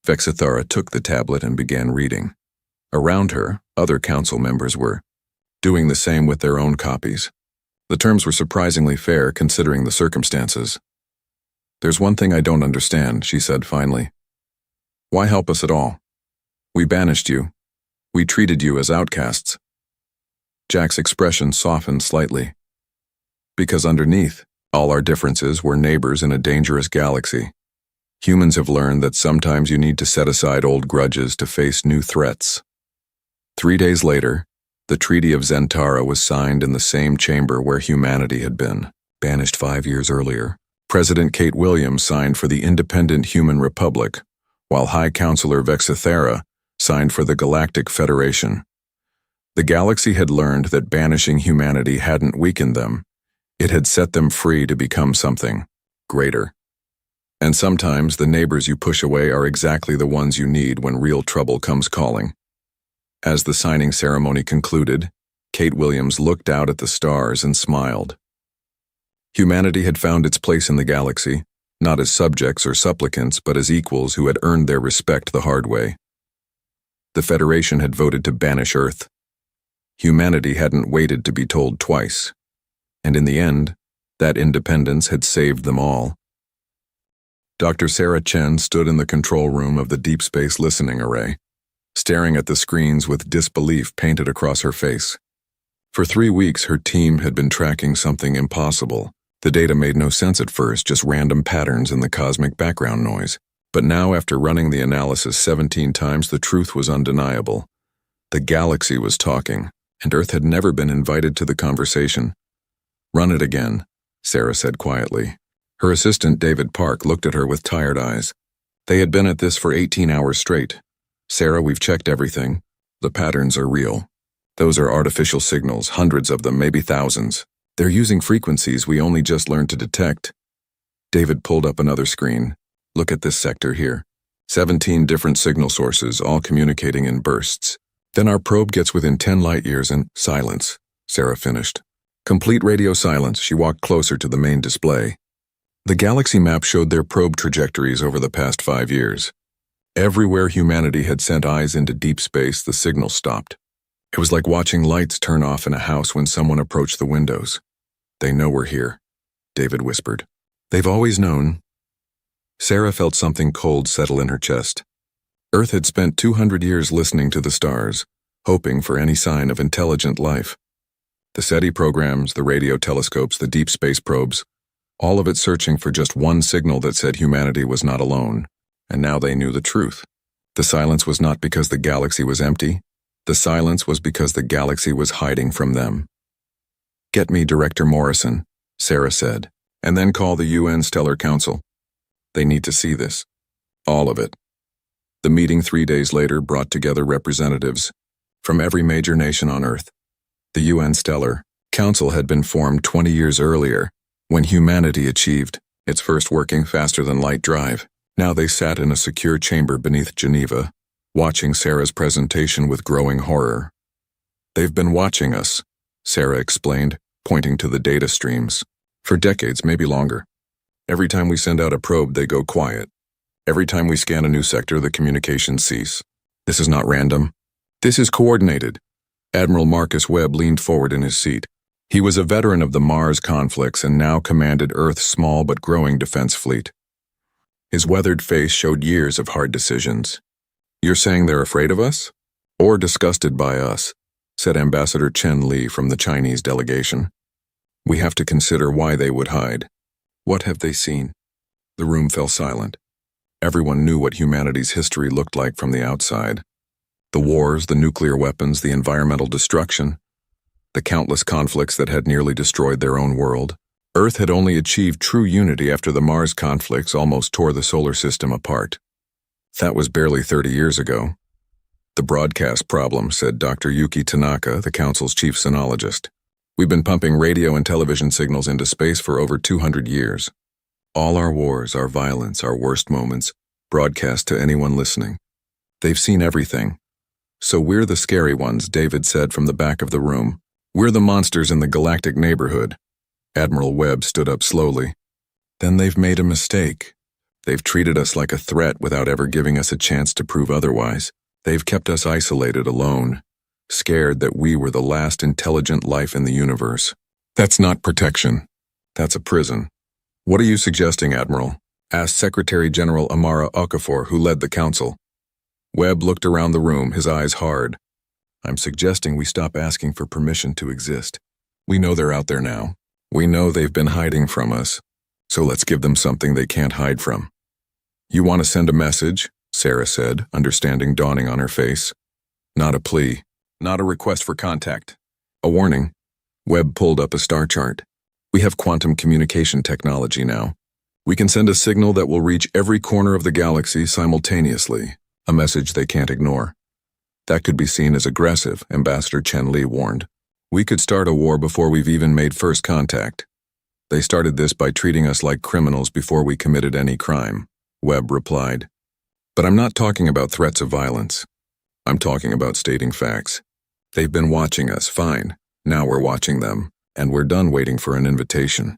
Vexthara took the tablet and began reading. Around her, other council members were doing the same with their own copies. The terms were surprisingly fair considering the circumstances. "There's one thing I don't understand," she said finally. "Why help us at all? We banished you. We treated you as outcasts." Jack's expression softened slightly. "Because underneath, all our differences were neighbors in a dangerous galaxy. Humans have learned that sometimes you need to set aside old grudges to face new threats." 3 days later, the Treaty of Zentara was signed in the same chamber where humanity had been, banished 5 years earlier. President Kate Williams signed for the Independent Human Republic, while High Counselor Vexithera signed for the Galactic Federation. The galaxy had learned that banishing humanity hadn't weakened them. It had set them free to become something greater. And sometimes the neighbors you push away are exactly the ones you need when real trouble comes calling. As the signing ceremony concluded, Kate Williams looked out at the stars and smiled. Humanity had found its place in the galaxy, not as subjects or supplicants, but as equals who had earned their respect the hard way. The Federation had voted to banish Earth. Humanity hadn't waited to be told twice. And in the end, that independence had saved them all. Dr. Sarah Chen stood in the control room of the Deep Space Listening Array, staring at the screens with disbelief painted across her face. For 3 weeks, her team had been tracking something impossible. The data made no sense at first, just random patterns in the cosmic background noise. But now, after running the analysis 17 times, the truth was undeniable. The galaxy was talking, and Earth had never been invited to the conversation. "Run it again," Sarah said quietly. Her assistant, David Park, looked at her with tired eyes. They had been at this for 18 hours straight. "Sarah, we've checked everything. The patterns are real. Those are artificial signals, hundreds of them, maybe thousands. They're using frequencies we only just learned to detect." David pulled up another screen. "Look at this sector here. 17 different signal sources, all communicating in bursts. Then our probe gets within 10 light years and silence," Sarah finished. "Complete radio silence." She walked closer to the main display. The galaxy map showed their probe trajectories over the past 5 years. Everywhere humanity had sent eyes into deep space, the signal stopped. It was like watching lights turn off in a house when someone approached the windows. "They know we're here," David whispered. "They've always known." Sarah felt something cold settle in her chest. Earth had spent 200 years listening to the stars, hoping for any sign of intelligent life. The SETI programs, the radio telescopes, the deep space probes, all of it searching for just one signal that said humanity was not alone. And now they knew the truth. The silence was not because the galaxy was empty. The silence was because the galaxy was hiding from them. "Get me Director Morrison," Sarah said, "and then call the UN Stellar Council. They need to see this. All of it." The meeting 3 days later brought together representatives from every major nation on Earth. The UN Stellar Council had been formed 20 years earlier, when humanity achieved its first working faster-than-light drive. Now they sat in a secure chamber beneath Geneva, watching Sarah's presentation with growing horror. "They've been watching us," Sarah explained, pointing to the data streams. "For decades, maybe longer. Every time we send out a probe, they go quiet. Every time we scan a new sector, the communications cease. This is not random. This is coordinated." Admiral Marcus Webb leaned forward in his seat. He was a veteran of the Mars conflicts and now commanded Earth's small but growing defense fleet. His weathered face showed years of hard decisions. "You're saying they're afraid of us? Or disgusted by us?" said Ambassador Chen Li from the Chinese delegation. "We have to consider why they would hide. What have they seen?" The room fell silent. Everyone knew what humanity's history looked like from the outside. The wars, the nuclear weapons, the environmental destruction, the countless conflicts that had nearly destroyed their own world. Earth had only achieved true unity after the Mars conflicts almost tore the solar system apart. That was barely 30 years ago. "The broadcast problem," said Dr. Yuki Tanaka, the Council's chief sinologist. "We've been pumping radio and television signals into space for over 200 years. All our wars, our violence, our worst moments, broadcast to anyone listening. They've seen everything. So we're the scary ones," David said from the back of the room. "We're the monsters in the galactic neighborhood." Admiral Webb stood up slowly. "Then they've made a mistake. They've treated us like a threat without ever giving us a chance to prove otherwise. They've kept us isolated, alone, scared that we were the last intelligent life in the universe. That's not protection. That's a prison. What are you suggesting, Admiral? Asked Secretary General Amara Okafor, who led the council. Webb looked around the room, his eyes hard. I'm suggesting we stop asking for permission to exist. We know they're out there now. We know they've been hiding from us. So let's give them something they can't hide from. You want to send a message? Sarah said, understanding dawning on her face. Not a plea. Not a request for contact. A warning. Webb pulled up a star chart. We have quantum communication technology now. We can send a signal that will reach every corner of the galaxy simultaneously, a message they can't ignore. That could be seen as aggressive, Ambassador Chen Li warned. We could start a war before we've even made first contact. They started this by treating us like criminals before we committed any crime, Webb replied. But I'm not talking about threats of violence. I'm talking about stating facts. They've been watching us, fine. Now we're watching them, and we're done waiting for an invitation.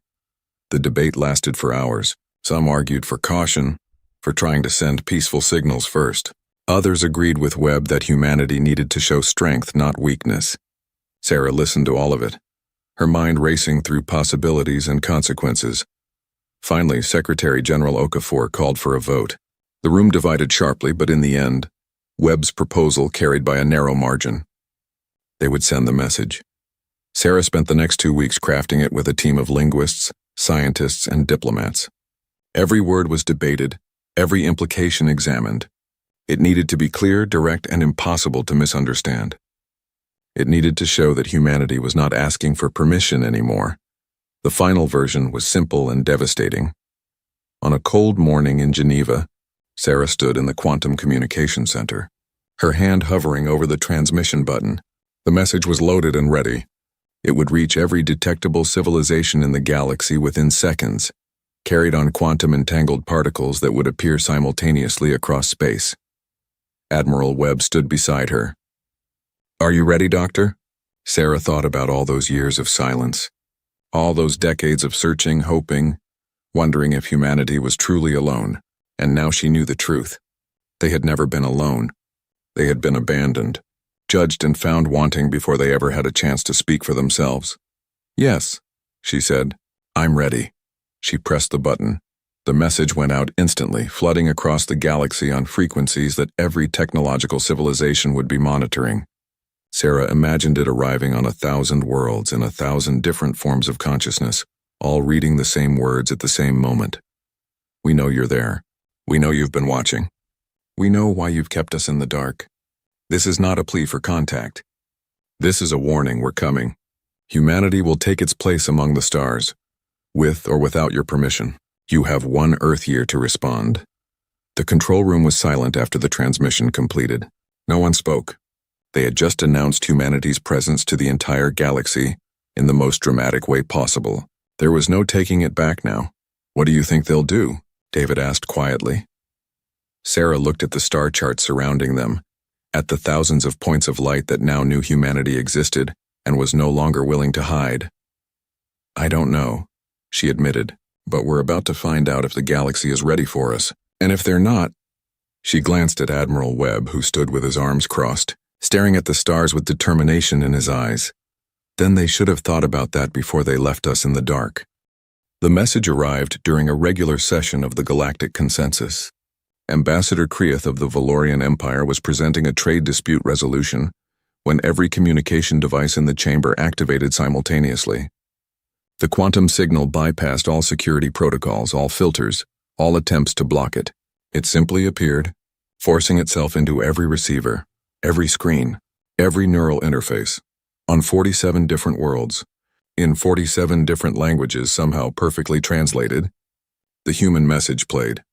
The debate lasted for hours. Some argued for caution, for trying to send peaceful signals first. Others agreed with Webb that humanity needed to show strength, not weakness. Sarah listened to all of it, her mind racing through possibilities and consequences. Finally, Secretary General Okafor called for a vote. The room divided sharply, but in the end, Webb's proposal carried by a narrow margin. They would send the message. Sarah spent the next 2 weeks crafting it with a team of linguists, scientists, and diplomats. Every word was debated, every implication examined. It needed to be clear, direct, and impossible to misunderstand. It needed to show that humanity was not asking for permission anymore. The final version was simple and devastating. On a cold morning in Geneva, Sarah stood in the Quantum Communication Center, her hand hovering over the transmission button. The message was loaded and ready. It would reach every detectable civilization in the galaxy within seconds, carried on quantum-entangled particles that would appear simultaneously across space. Admiral Webb stood beside her. Are you ready, Doctor? Sarah thought about all those years of silence, all those decades of searching, hoping, wondering if humanity was truly alone, and now she knew the truth. They had never been alone. They had been abandoned, judged and found wanting before they ever had a chance to speak for themselves. Yes, she said. I'm ready. She pressed the button. The message went out instantly, flooding across the galaxy on frequencies that every technological civilization would be monitoring. Sarah imagined it arriving on 1,000 worlds in 1,000 different forms of consciousness, all reading the same words at the same moment. We know you're there. We know you've been watching. We know why you've kept us in the dark. This is not a plea for contact. This is a warning, we're coming. Humanity will take its place among the stars, with or without your permission. You have 1 Earth year to respond. The control room was silent after the transmission completed. No one spoke. They had just announced humanity's presence to the entire galaxy in the most dramatic way possible. There was no taking it back now. What do you think they'll do? David asked quietly. Sarah looked at the star chart surrounding them, at the thousands of points of light that now knew humanity existed and was no longer willing to hide. I don't know, she admitted, but we're about to find out if the galaxy is ready for us. And if they're not, she glanced at Admiral Webb, who stood with his arms crossed, staring at the stars with determination in his eyes. Then they should have thought about that before they left us in the dark. The message arrived during a regular session of the Galactic Consensus. Ambassador Krieth of the Valorian Empire was presenting a trade dispute resolution when every communication device in the chamber activated simultaneously. The quantum signal bypassed all security protocols, all filters, all attempts to block it. It simply appeared, forcing itself into every receiver, every screen, every neural interface, on 47 different worlds, in 47 different languages somehow perfectly translated. The human message played.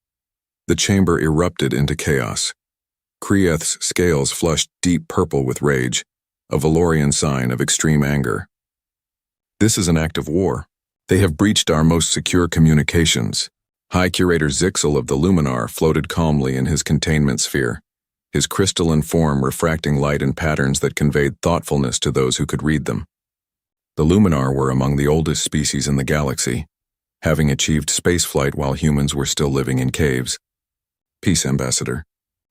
The chamber erupted into chaos. Krieth's scales flushed deep purple with rage, a Valorian sign of extreme anger. This is an act of war. They have breached our most secure communications. High Curator Zixel of the Luminar floated calmly in his containment sphere, his crystalline form refracting light in patterns that conveyed thoughtfulness to those who could read them. The Luminar were among the oldest species in the galaxy, having achieved spaceflight while humans were still living in caves. Peace, Ambassador.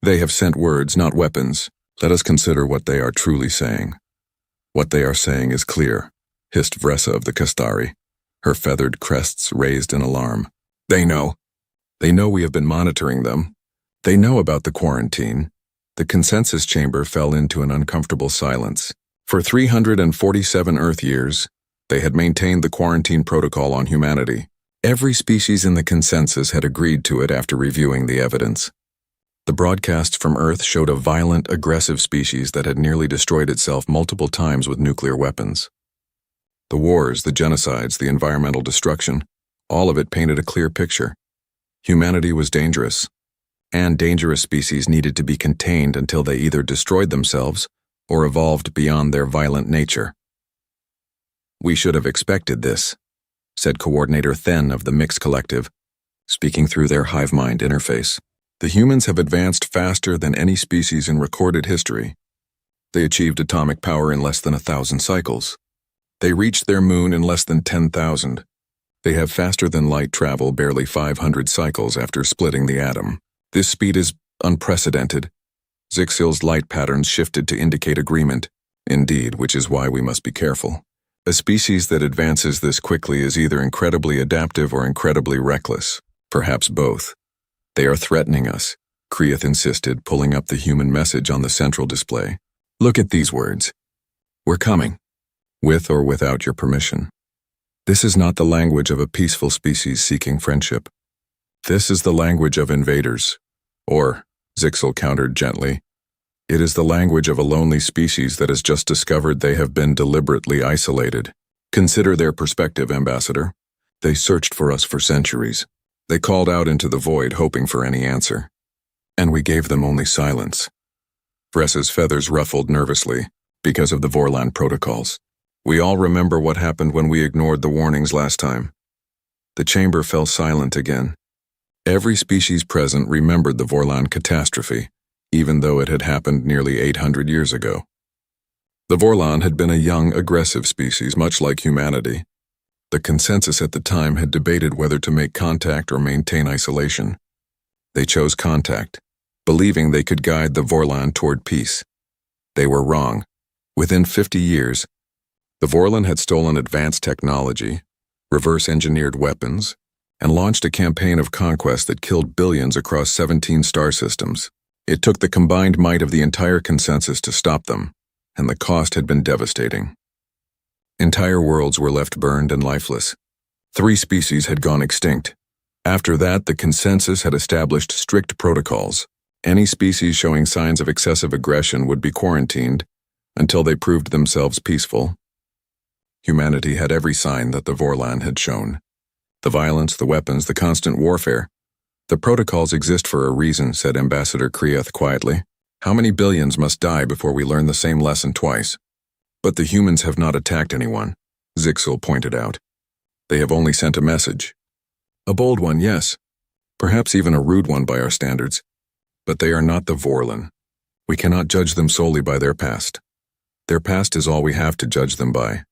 They have sent words, not weapons. Let us consider what they are truly saying. What they are saying is clear. hissed Vressa of the Kastari, her feathered crests raised in alarm. They know. They know we have been monitoring them. They know about the quarantine. The consensus chamber fell into an uncomfortable silence. For 347 Earth years, they had maintained the quarantine protocol on humanity. Every species in the consensus had agreed to it after reviewing the evidence. The broadcasts from Earth showed a violent, aggressive species that had nearly destroyed itself multiple times with nuclear weapons. The wars, the genocides, the environmental destruction, all of it painted a clear picture. Humanity was dangerous, and dangerous species needed to be contained until they either destroyed themselves or evolved beyond their violent nature. We should have expected this, said Coordinator Then of the Mix Collective, speaking through their hive-mind interface. The humans have advanced faster than any species in recorded history. They achieved atomic power in less than 1,000 cycles. They reached their moon in less than 10,000. They have faster than light travel barely 500 cycles after splitting the atom. This speed is unprecedented. Zixil's light patterns shifted to indicate agreement. Indeed, which is why we must be careful. A species that advances this quickly is either incredibly adaptive or incredibly reckless, perhaps both. They are threatening us, Krieth insisted, pulling up the human message on the central display. Look at these words. We're coming, with or without your permission. This is not the language of a peaceful species seeking friendship. This is the language of invaders. Or, Zixil countered gently, it is the language of a lonely species that has just discovered they have been deliberately isolated. Consider their perspective, Ambassador. They searched for us for centuries. They called out into the void hoping for any answer. And we gave them only silence. Vressa's feathers ruffled nervously because of the Vorlan protocols. We all remember what happened when we ignored the warnings last time. The chamber fell silent again. Every species present remembered the Vorlan catastrophe, even though it had happened nearly 800 years ago. The Vorlan had been a young, aggressive species, much like humanity. The consensus at the time had debated whether to make contact or maintain isolation. They chose contact, believing they could guide the Vorlan toward peace. They were wrong. Within 50 years, the Vorlan had stolen advanced technology, reverse-engineered weapons, and launched a campaign of conquest that killed billions across 17 star systems. It took the combined might of the entire consensus to stop them, and the cost had been devastating. Entire worlds were left burned and lifeless. 3 species had gone extinct. After that, the consensus had established strict protocols. Any species showing signs of excessive aggression would be quarantined until they proved themselves peaceful. Humanity had every sign that the Vorlan had shown. The violence, the weapons, the constant warfare. The protocols exist for a reason, said Ambassador Krieth quietly. How many billions must die before we learn the same lesson twice? But the humans have not attacked anyone, Zixil pointed out. They have only sent a message. A bold one, yes. Perhaps even a rude one by our standards. But they are not the Vorlan. We cannot judge them solely by their past. Their past is all we have to judge them by,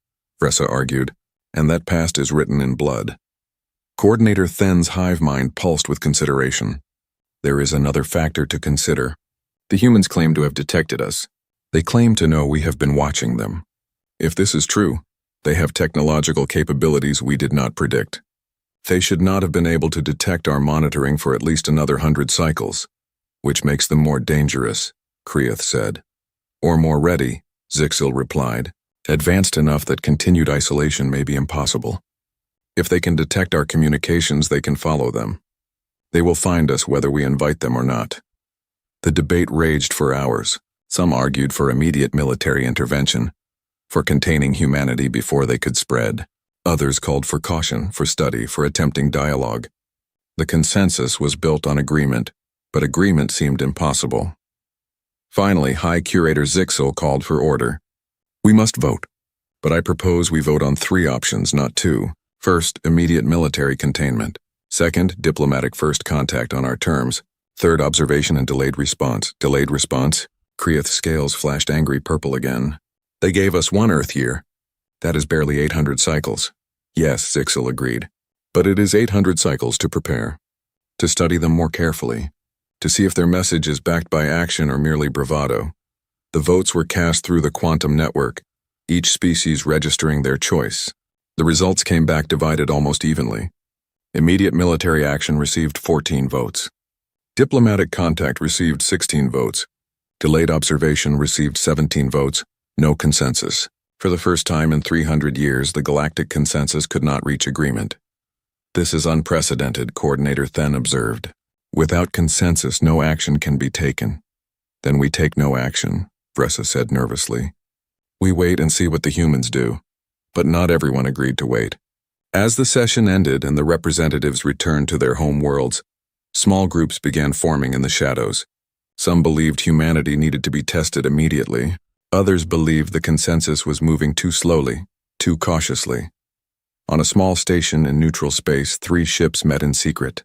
Vressa argued, and that past is written in blood. Coordinator Then's hive mind pulsed with consideration. There is another factor to consider. The humans claim to have detected us. They claim to know we have been watching them. If this is true, they have technological capabilities we did not predict. They should not have been able to detect our monitoring for at least another 100 cycles, which makes them more dangerous, Krieth said. Or more ready, Zixil replied. Advanced enough that continued isolation may be impossible. If they can detect our communications, they can follow them. They will find us whether we invite them or not. The debate raged for hours. Some argued for immediate military intervention, for containing humanity before they could spread. Others called for caution, for study, for attempting dialogue. The consensus was built on agreement, but agreement seemed impossible. Finally, High Curator Zixil called for order. We must vote, but I propose we vote on 3 options, not 2. First, immediate military containment. Second, diplomatic first contact on our terms. Third, observation and delayed response. Delayed response? Krieth's scales flashed angry purple again. They gave us 1 Earth year. That is barely 800 cycles. Yes, Zixil agreed. But it is 800 cycles to prepare. To study them more carefully. To see if their message is backed by action or merely bravado. The votes were cast through the quantum network, each species registering their choice. The results came back divided almost evenly. Immediate military action received 14 votes. Diplomatic contact received 16 votes. Delayed observation received 17 votes. No consensus. For the first time in 300 years, the galactic consensus could not reach agreement. This is unprecedented, Coordinator Then observed. Without consensus, no action can be taken. Then we take no action, Vressa said nervously. We wait and see what the humans do. But not everyone agreed to wait. As the session ended and the representatives returned to their home worlds, small groups began forming in the shadows. Some believed humanity needed to be tested immediately. Others believed the consensus was moving too slowly, too cautiously. On a small station in neutral space, 3 ships met in secret.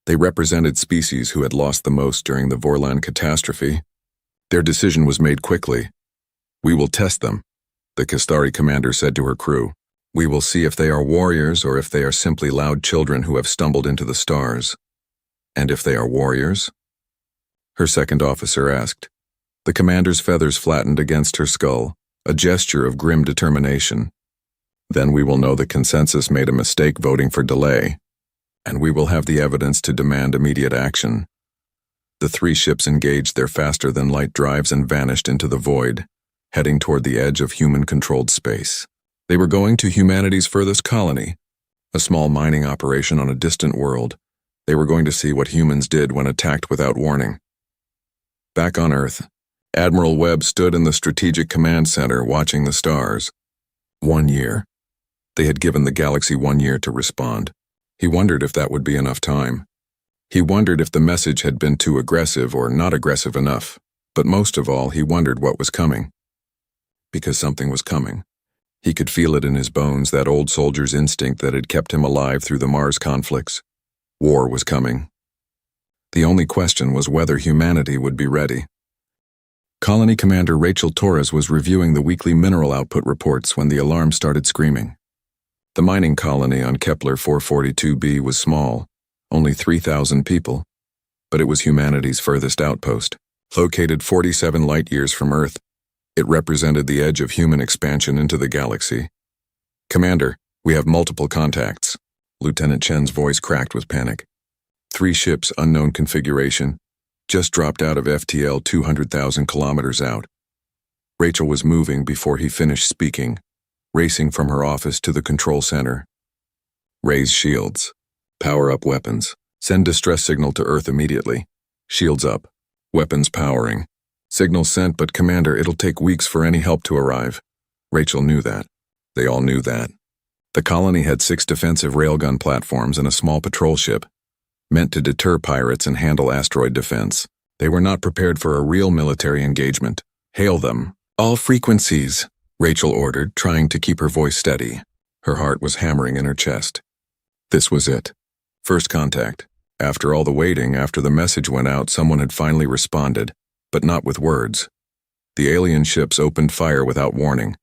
They represented species who had lost the most during the Vorlan catastrophe. Their decision was made quickly. We will test them, the Kistari commander said to her crew. We will see if they are warriors or if they are simply loud children who have stumbled into the stars. And if they are warriors? Her second officer asked. The commander's feathers flattened against her skull, a gesture of grim determination. Then we will know the consensus made a mistake voting for delay, and we will have the evidence to demand immediate action. The 3 ships engaged their faster-than-light drives and vanished into the void, heading toward the edge of human-controlled space. They were going to humanity's furthest colony, a small mining operation on a distant world. They were going to see what humans did when attacked without warning. Back on Earth, Admiral Webb stood in the Strategic Command Center watching the stars. 1 year. They had given the galaxy 1 year to respond. He wondered if that would be enough time. He wondered if the message had been too aggressive or not aggressive enough. But most of all, he wondered what was coming. Because something was coming. He could feel it in his bones, that old soldier's instinct that had kept him alive through the Mars conflicts. War was coming. The only question was whether humanity would be ready. Colony Commander Rachel Torres was reviewing the weekly mineral output reports when the alarm started screaming. The mining colony on Kepler 442b was small, only 3,000 people, but it was humanity's furthest outpost. Located 47 light-years from Earth, it represented the edge of human expansion into the galaxy. Commander, we have multiple contacts. Lieutenant Chen's voice cracked with panic. 3 ships, unknown configuration, just dropped out of FTL 200,000 kilometers out. Rachel was moving before he finished speaking, racing from her office to the control center. Raise shields. Power up weapons. Send distress signal to Earth immediately. Shields up. Weapons powering. Signal sent, but Commander, it'll take weeks for any help to arrive. Rachel knew that. They all knew that. The colony had 6 defensive railgun platforms and a small patrol ship, meant to deter pirates and handle asteroid defense. They were not prepared for a real military engagement. Hail them. All frequencies, Rachel ordered, trying to keep her voice steady. Her heart was hammering in her chest. This was it. First contact. After all the waiting, after the message went out, someone had finally responded, but not with words. The alien ships opened fire without warning.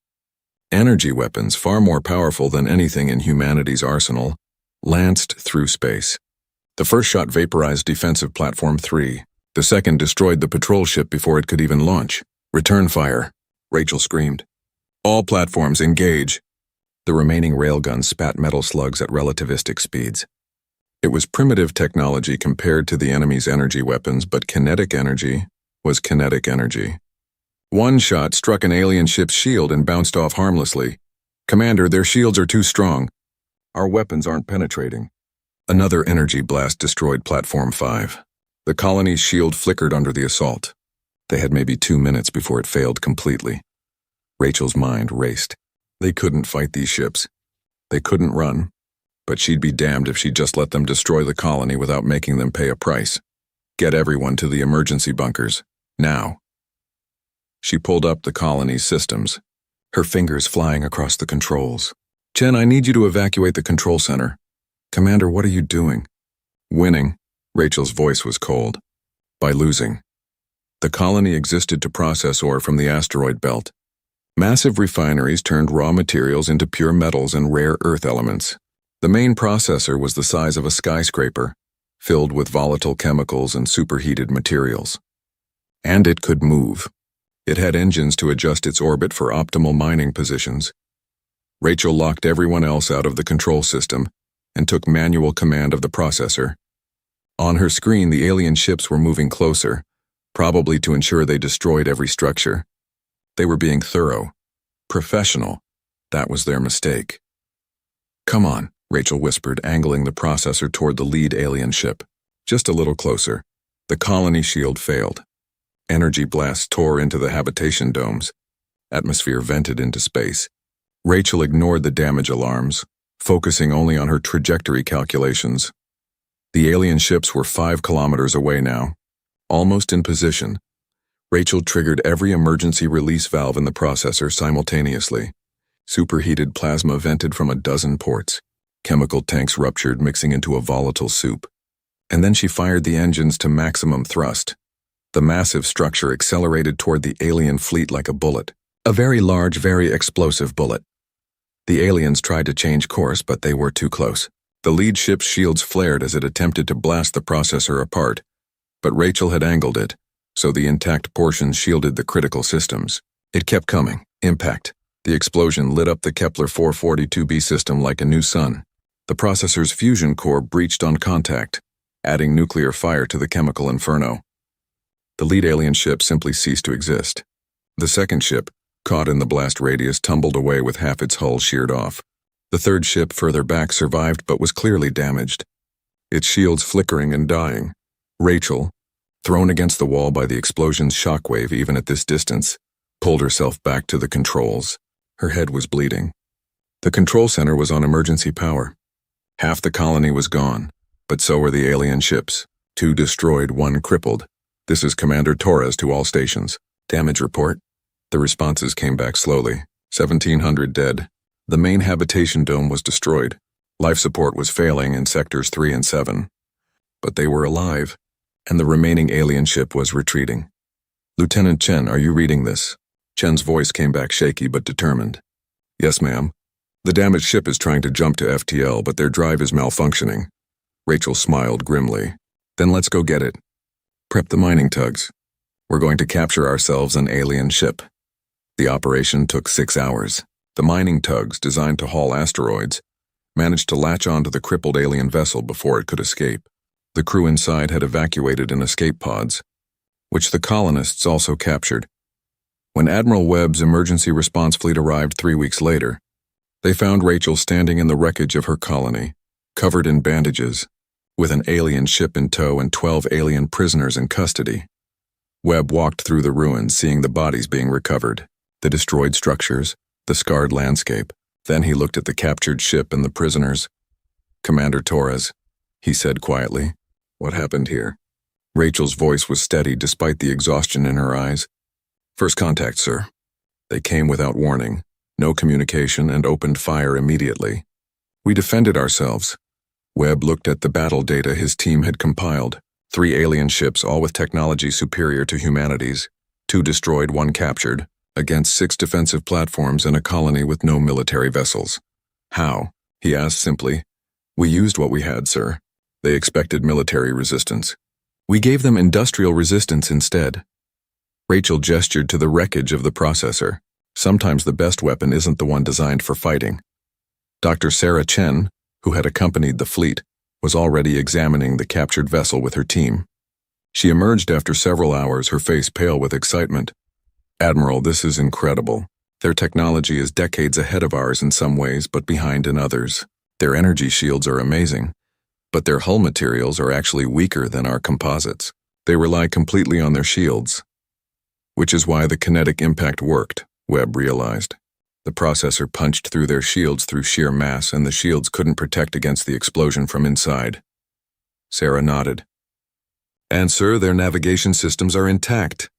Energy weapons, far more powerful than anything in humanity's arsenal, lanced through space. The first shot vaporized Defensive Platform 3. The second destroyed the patrol ship before it could even launch. Return fire, Rachel screamed. All platforms engage. The remaining railguns spat metal slugs at relativistic speeds. It was primitive technology compared to the enemy's energy weapons, but kinetic energy was kinetic energy. One shot struck an alien ship's shield and bounced off harmlessly. Commander, their shields are too strong. Our weapons aren't penetrating. Another energy blast destroyed Platform 5. The colony's shield flickered under the assault. They had maybe 2 minutes before it failed completely. Rachel's mind raced. They couldn't fight these ships. They couldn't run. But she'd be damned if she just let them destroy the colony without making them pay a price. Get everyone to the emergency bunkers. Now. She pulled up the colony's systems, her fingers flying across the controls. Chen, I need you to evacuate the control center. Commander, what are you doing? Winning. Rachel's voice was cold. By losing. The colony existed to process ore from the asteroid belt. Massive refineries turned raw materials into pure metals and rare earth elements. The main processor was the size of a skyscraper, filled with volatile chemicals and superheated materials. And it could move. It had engines to adjust its orbit for optimal mining positions. Rachel locked everyone else out of the control system and took manual command of the processor. On her screen, the alien ships were moving closer, probably to ensure they destroyed every structure. They were being thorough, professional. That was their mistake. "Come on," Rachel whispered, angling the processor toward the lead alien ship. Just a little closer. The colony shield failed. Energy blasts tore into the habitation domes. Atmosphere vented into space. Rachel ignored the damage alarms, focusing only on her trajectory calculations. The alien ships were 5 kilometers away now, almost in position. Rachel triggered every emergency release valve in the processor simultaneously. Superheated plasma vented from a dozen ports. Chemical tanks ruptured, mixing into a volatile soup. And then she fired the engines to maximum thrust. The massive structure accelerated toward the alien fleet like a bullet. A very large, very explosive bullet. The aliens tried to change course, but they were too close. The lead ship's shields flared as it attempted to blast the processor apart, but Rachel had angled it, so the intact portions shielded the critical systems. It kept coming. Impact. The explosion lit up the Kepler 442b system like a new sun. The processor's fusion core breached on contact, adding nuclear fire to the chemical inferno. The lead alien ship simply ceased to exist. The second ship, caught in the blast radius, tumbled away with half its hull sheared off. The third ship further back survived but was clearly damaged, its shields flickering and dying. Rachel, thrown against the wall by the explosion's shockwave even at this distance, pulled herself back to the controls. Her head was bleeding. The control center was on emergency power. Half the colony was gone, but so were the alien ships. 2 destroyed, 1 crippled. "This is Commander Torres to all stations. Damage report." The responses came back slowly. 1,700 dead. The main habitation dome was destroyed. Life support was failing in sectors 3 and 7. But they were alive, and the remaining alien ship was retreating. "Lieutenant Chen, are you reading this?" Chen's voice came back shaky but determined. "Yes, ma'am. The damaged ship is trying to jump to FTL, but their drive is malfunctioning." Rachel smiled grimly. "Then let's go get it. Prep the mining tugs. We're going to capture ourselves an alien ship." The operation took 6 hours. The mining tugs, designed to haul asteroids, managed to latch onto the crippled alien vessel before it could escape. The crew inside had evacuated in escape pods, which the colonists also captured. When Admiral Webb's emergency response fleet arrived 3 weeks later, they found Rachel standing in the wreckage of her colony, covered in bandages, with an alien ship in tow and 12 alien prisoners in custody. Webb walked through the ruins, seeing the bodies being recovered, the destroyed structures, the scarred landscape. Then he looked at the captured ship and the prisoners. "Commander Torres," he said quietly, "what happened here?" Rachel's voice was steady despite the exhaustion in her eyes. "First contact, sir. They came without warning, no communication, and opened fire immediately. We defended ourselves." Webb looked at the battle data his team had compiled. 3 alien ships, all with technology superior to humanity's. 2 destroyed, 1 captured, against 6 defensive platforms and a colony with no military vessels. "How?" he asked simply. "We used what we had, sir. They expected military resistance. We gave them industrial resistance instead." Rachel gestured to the wreckage of the processor. Sometimes the best weapon isn't the one designed for fighting. Dr. Sarah Chen, who had accompanied the fleet, was already examining the captured vessel with her team. She emerged after several hours, her face pale with excitement. "Admiral, this is incredible. Their technology is decades ahead of ours in some ways, but behind in others. Their energy shields are amazing, but their hull materials are actually weaker than our composites. They rely completely on their shields. Which is why the kinetic impact worked," Webb realized. The processor punched through their shields through sheer mass, and the shields couldn't protect against the explosion from inside. Sarah nodded. "And sir, their navigation systems are intact.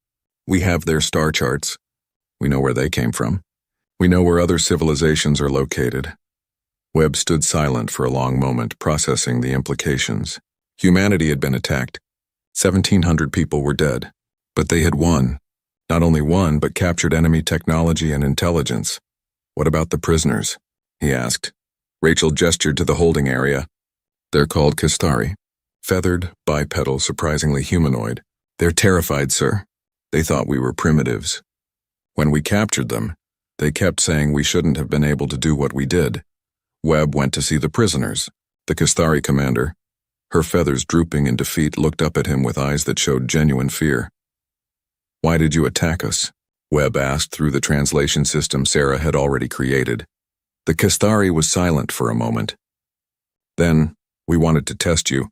We have their star charts. We know where they came from. We know where other civilizations are located." Webb stood silent for a long moment, processing the implications. Humanity had been attacked. 1,700 people were dead. But they had won. Not only won, but captured enemy technology and intelligence. "What about the prisoners?" he asked. Rachel gestured to the holding area. "They're called Kastari. Feathered, bipedal, surprisingly humanoid. They're terrified, sir. They thought we were primitives. When we captured them, they kept saying we shouldn't have been able to do what we did. Webb went to see the prisoners. The Kastari commander, her feathers drooping in defeat, looked up at him with eyes that showed genuine fear. "Why did you attack us?" Webb asked through the translation system Sarah had already created. The Kastari was silent for a moment. "Then, we wanted to test you,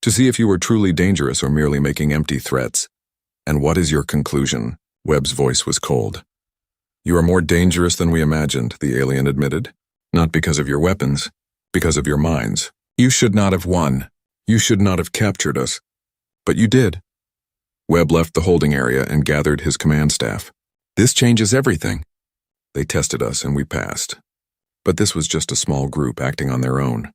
to see if you were truly dangerous or merely making empty threats." "And what is your conclusion?" Webb's voice was cold. "You are more dangerous than we imagined," the alien admitted. "Not because of your weapons, because of your minds. You should not have won. You should not have captured us. But you did." Webb left the holding area and gathered his command staff. "This changes everything." "They tested us and we passed. But this was just a small group acting on their own.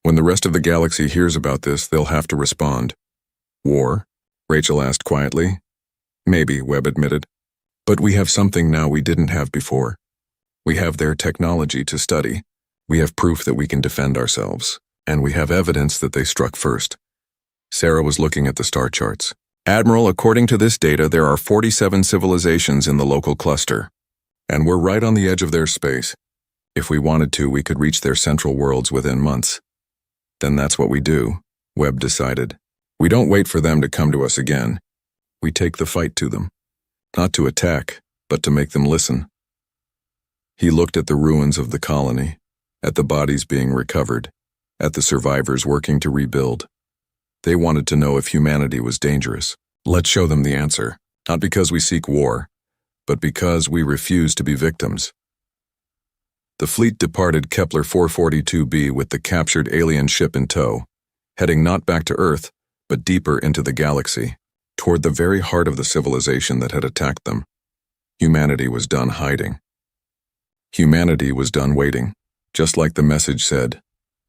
When the rest of the galaxy hears about this, they'll have to respond." "War?" Rachel asked quietly. "Maybe," Webb admitted. "But we have something now we didn't have before. We have their technology to study. We have proof that we can defend ourselves. And we have evidence that they struck first." Sarah was looking at the star charts. "Admiral, according to this data, there are 47 civilizations in the local cluster. And we're right on the edge of their space. If we wanted to, we could reach their central worlds within months." "Then that's what we do," Webb decided. "We don't wait for them to come to us again. We take the fight to them. Not to attack, but to make them listen." He looked at the ruins of the colony, at the bodies being recovered, at the survivors working to rebuild. They wanted to know if humanity was dangerous. Let's show them the answer, not because we seek war, but because we refuse to be victims. The fleet departed Kepler 442b with the captured alien ship in tow, heading not back to Earth, but deeper into the galaxy, toward the very heart of the civilization that had attacked them. Humanity was done hiding. Humanity was done waiting, just like the message said.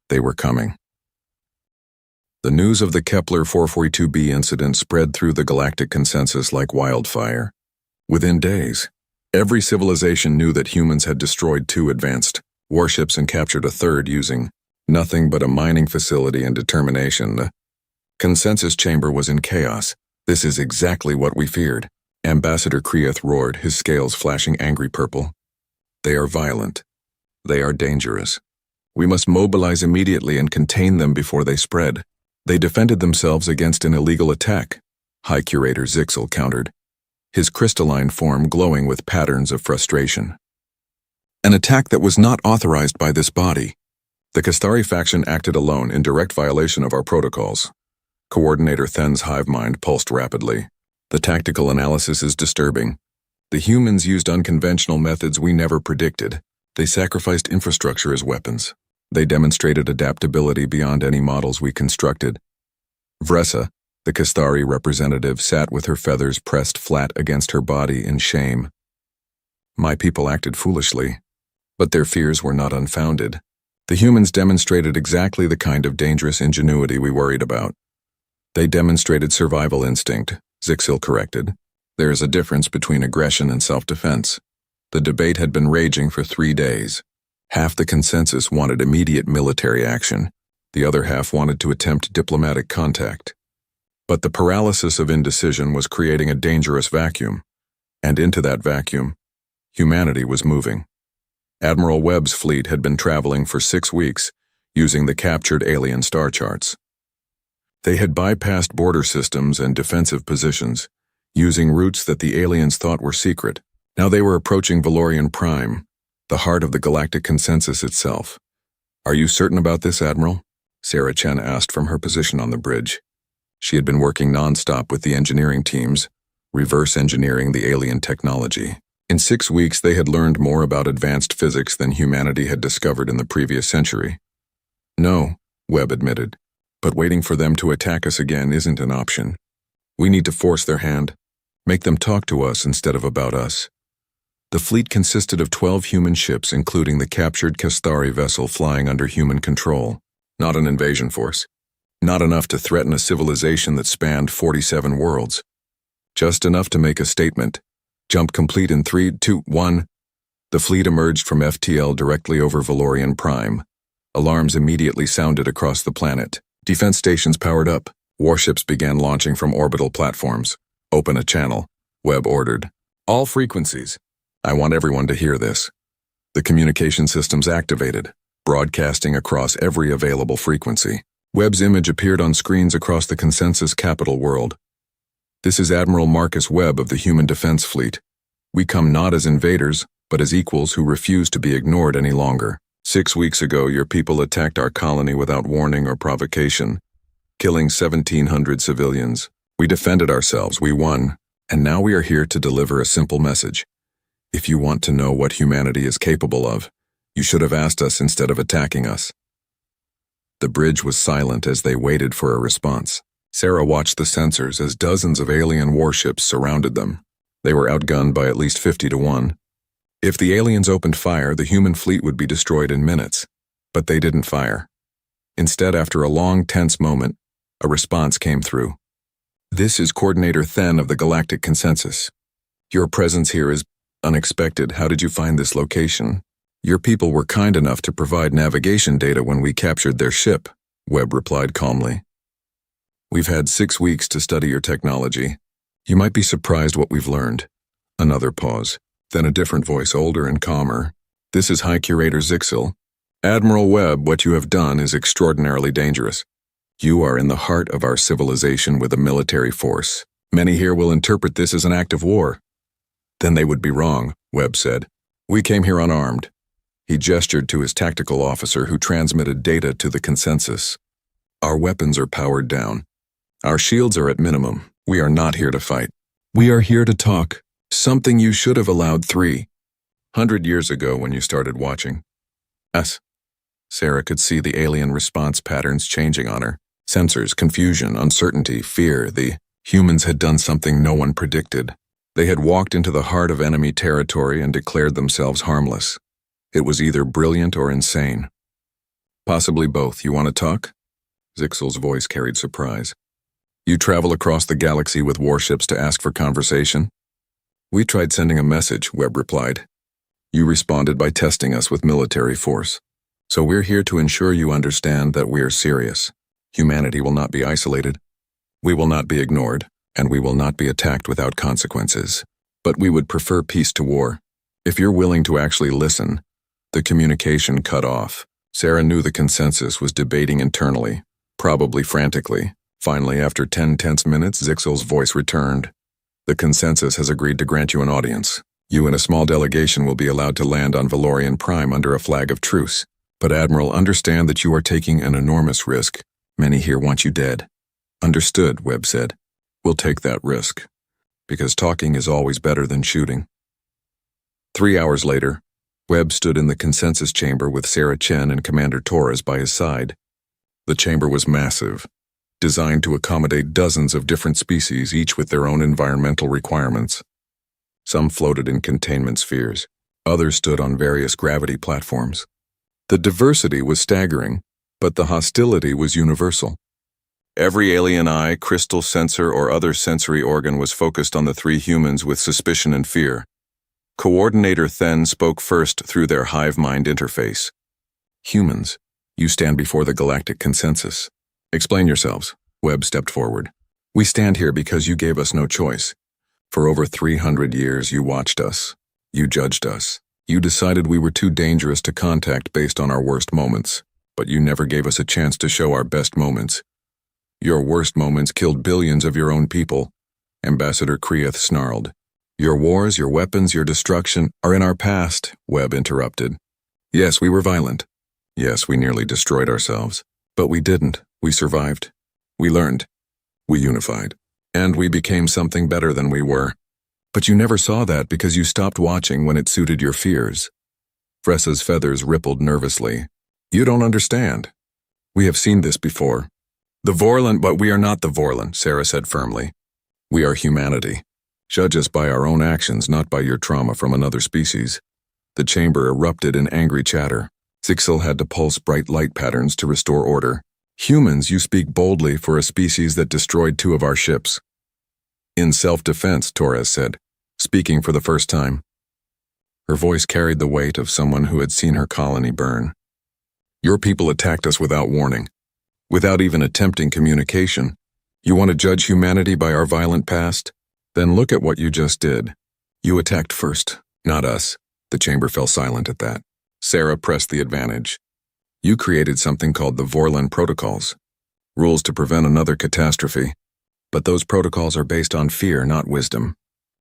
They were coming. The news of the Kepler 442b incident spread through the galactic consensus like wildfire. Within days, every civilization knew that humans had destroyed 2 advanced warships and captured a third using nothing but a mining facility and determination. The consensus chamber was in chaos. "This is exactly what we feared," Ambassador Krieth roared, his scales flashing angry purple. "They are violent. They are dangerous. We must mobilize immediately and contain them before they spread." "They defended themselves against an illegal attack," High Curator Zixel countered, his crystalline form glowing with patterns of frustration. "An attack that was not authorized by this body. The Kastari faction acted alone in direct violation of our protocols." Coordinator Then's hive mind pulsed rapidly. "The tactical analysis is disturbing. The humans used unconventional methods we never predicted. They sacrificed infrastructure as weapons. They demonstrated adaptability beyond any models we constructed." Vressa, the Kastari representative, sat with her feathers pressed flat against her body in shame. "My people acted foolishly, but their fears were not unfounded. The humans demonstrated exactly the kind of dangerous ingenuity we worried about." "They demonstrated survival instinct," Zixil corrected. "There is a difference between aggression and self-defense." The debate had been raging for 3 days. Half the consensus wanted immediate military action. The other half wanted to attempt diplomatic contact. But the paralysis of indecision was creating a dangerous vacuum. And into that vacuum, humanity was moving. Admiral Webb's fleet had been traveling for 6 weeks, using the captured alien star charts. They had bypassed border systems and defensive positions, using routes that the aliens thought were secret. Now they were approaching Valorian Prime, the heart of the galactic consensus itself. "Are you certain about this, Admiral?" Sarah Chen asked from her position on the bridge. She had been working non-stop with the engineering teams, reverse engineering the alien technology. In 6 weeks, they had learned more about advanced physics than humanity had discovered in the previous century. "No," Webb admitted, "but waiting for them to attack us again isn't an option. We need to force their hand, make them talk to us instead of about us." The fleet consisted of 12 human ships, including the captured Kastari vessel flying under human control. Not an invasion force. Not enough to threaten a civilization that spanned 47 worlds. Just enough to make a statement. Jump complete in 3, 2, 1. The fleet emerged from FTL directly over Valorian Prime. Alarms immediately sounded across the planet. Defense stations powered up. Warships began launching from orbital platforms. "Open a channel," Webb ordered. "All frequencies. I want everyone to hear this. The communication system's activated, broadcasting across every available frequency. Webb's image appeared on screens across the consensus capital world. This is Admiral Marcus Webb of the Human Defense Fleet. We come not as invaders, but as equals who refuse to be ignored any longer. 6 weeks ago, your people attacked our colony without warning or provocation, killing 1,700 civilians. We defended ourselves, we won, and now we are here to deliver a simple message. If you want to know what humanity is capable of, you should have asked us instead of attacking us. The bridge was silent as they waited for a response. Sarah watched the sensors as dozens of alien warships surrounded them. They were outgunned by at least 50 to 1. If the aliens opened fire, the human fleet would be destroyed in minutes. But they didn't fire. Instead, after a long, tense moment, a response came through. This is Coordinator Then of the Galactic Consensus. Your presence here is unexpected. How did you find this location? Your people were kind enough to provide navigation data when we captured their ship, Webb replied calmly. We've had 6 weeks to study your technology. You might be surprised what we've learned. Another pause, then a different voice, older and calmer. This is High Curator Zixel. Admiral Webb, what you have done is extraordinarily dangerous. You are in the heart of our civilization with a military force. Many here will interpret this as an act of war. Then they would be wrong, Webb said. We came here unarmed. He gestured to his tactical officer who transmitted data to the consensus. Our weapons are powered down. Our shields are at minimum. We are not here to fight. We are here to talk. Something you should have allowed 300 years ago when you started watching. Us. Sarah could see the alien response patterns changing on her. Sensors, confusion, uncertainty, fear. The humans had done something no one predicted. They had walked into the heart of enemy territory and declared themselves harmless. It was either brilliant or insane. Possibly both. You want to talk? Zixel's voice carried surprise. You travel across the galaxy with warships to ask for conversation? We tried sending a message, Webb replied. You responded by testing us with military force. So we're here to ensure you understand that we are serious. Humanity will not be isolated. We will not be ignored, and we will not be attacked without consequences. But we would prefer peace to war. If you're willing to actually listen. The communication cut off. Sarah knew the consensus was debating internally, probably frantically. Finally, after 10 tense minutes, Zixel's voice returned. The consensus has agreed to grant you an audience. You and a small delegation will be allowed to land on Valorian Prime under a flag of truce. But Admiral, understand that you are taking an enormous risk. Many here want you dead. Understood, Webb said. We'll take that risk. Because talking is always better than shooting. 3 hours later, Webb stood in the consensus chamber with Sarah Chen and Commander Torres by his side. The chamber was massive, designed to accommodate dozens of different species, each with their own environmental requirements. Some floated in containment spheres. Others stood on various gravity platforms. The diversity was staggering, but the hostility was universal. Every alien eye, crystal sensor, or other sensory organ was focused on the 3 humans with suspicion and fear. Coordinator Then spoke first through their hive mind interface. Humans, you stand before the Galactic Consensus. Explain yourselves. Webb stepped forward. We stand here because you gave us no choice. For over 300 years, you watched us. You judged us. You decided we were too dangerous to contact based on our worst moments, but you never gave us a chance to show our best moments. Your worst moments killed billions of your own people, Ambassador Kreath snarled. Your wars, your weapons, your destruction are in our past, Webb interrupted. Yes, we were violent. Yes, we nearly destroyed ourselves. But we didn't. We survived. We learned. We unified. And we became something better than we were. But you never saw that because you stopped watching when it suited your fears. Fressa's feathers rippled nervously. You don't understand. We have seen this before. The Vorlon, but we are not the Vorlon, Sarah said firmly. We are humanity. Judge us by our own actions, not by your trauma from another species. The chamber erupted in angry chatter. Zixel had to pulse bright light patterns to restore order. Humans, you speak boldly for a species that destroyed 2 of our ships. In self-defense, Torres said, speaking for the first time. Her voice carried the weight of someone who had seen her colony burn. Your people attacked us without warning, without even attempting communication. You want to judge humanity by our violent past? Then look at what you just did. You attacked first. Not us. The chamber fell silent at that. Sarah pressed the advantage. You created something called the Vorlon Protocols. Rules to prevent another catastrophe. But those protocols are based on fear, not wisdom.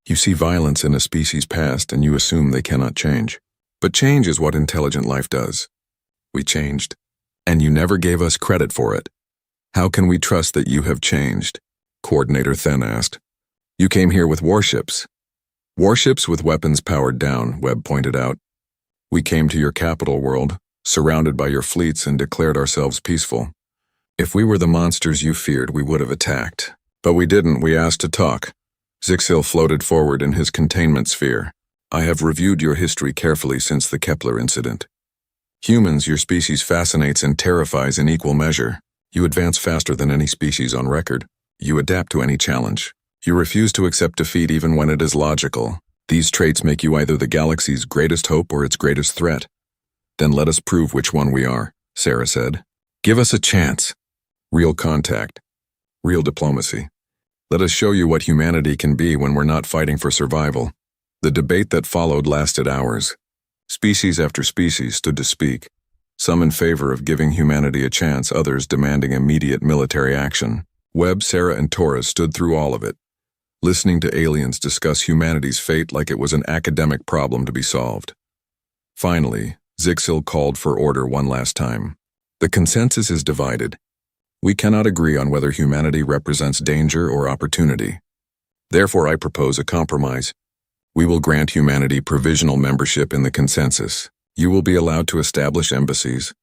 You see violence in a species past and you assume they cannot change. But change is what intelligent life does. We changed. And you never gave us credit for it. How can we trust that you have changed? Coordinator Then asked. You came here with warships. Warships with weapons powered down, Webb pointed out. We came to your capital world, surrounded by your fleets, and declared ourselves peaceful. If we were the monsters you feared, we would have attacked. But we didn't. We asked to talk. Zixil floated forward in his containment sphere. I have reviewed your history carefully since the Kepler incident. Humans, your species fascinates and terrifies in equal measure. You advance faster than any species on record. You adapt to any challenge. You refuse to accept defeat even when it is logical. These traits make you either the galaxy's greatest hope or its greatest threat. Then let us prove which one we are, Sarah said. Give us a chance. Real contact. Real diplomacy. Let us show you what humanity can be when we're not fighting for survival. The debate that followed lasted hours. Species after species stood to speak, some in favor of giving humanity a chance, others demanding immediate military action. Webb, Sarah, and Torres stood through all of it, listening to aliens discuss humanity's fate like it was an academic problem to be solved. Finally, Zixil called for order one last time. The consensus is divided. We cannot agree on whether humanity represents danger or opportunity. Therefore, I propose a compromise. We will grant humanity provisional membership in the consensus. You will be allowed to establish embassies,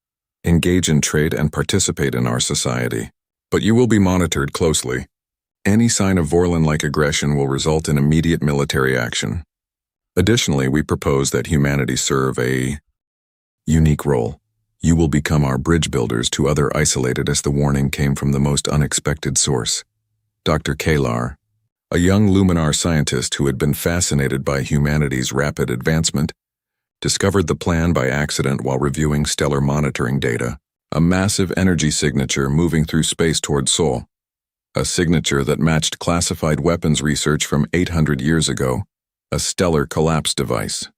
engage in trade, and participate in our society. But you will be monitored closely. Any sign of Vorlon-like aggression will result in immediate military action. Additionally, we propose that humanity serve a unique role. You will become our bridge builders to other isolated as the warning came from the most unexpected source. Dr. Kalar, a young Luminar scientist who had been fascinated by humanity's rapid advancement, discovered the plan by accident while reviewing stellar monitoring data, a massive energy signature moving through space toward Sol, a signature that matched classified weapons research from 800 years ago, a stellar collapse device.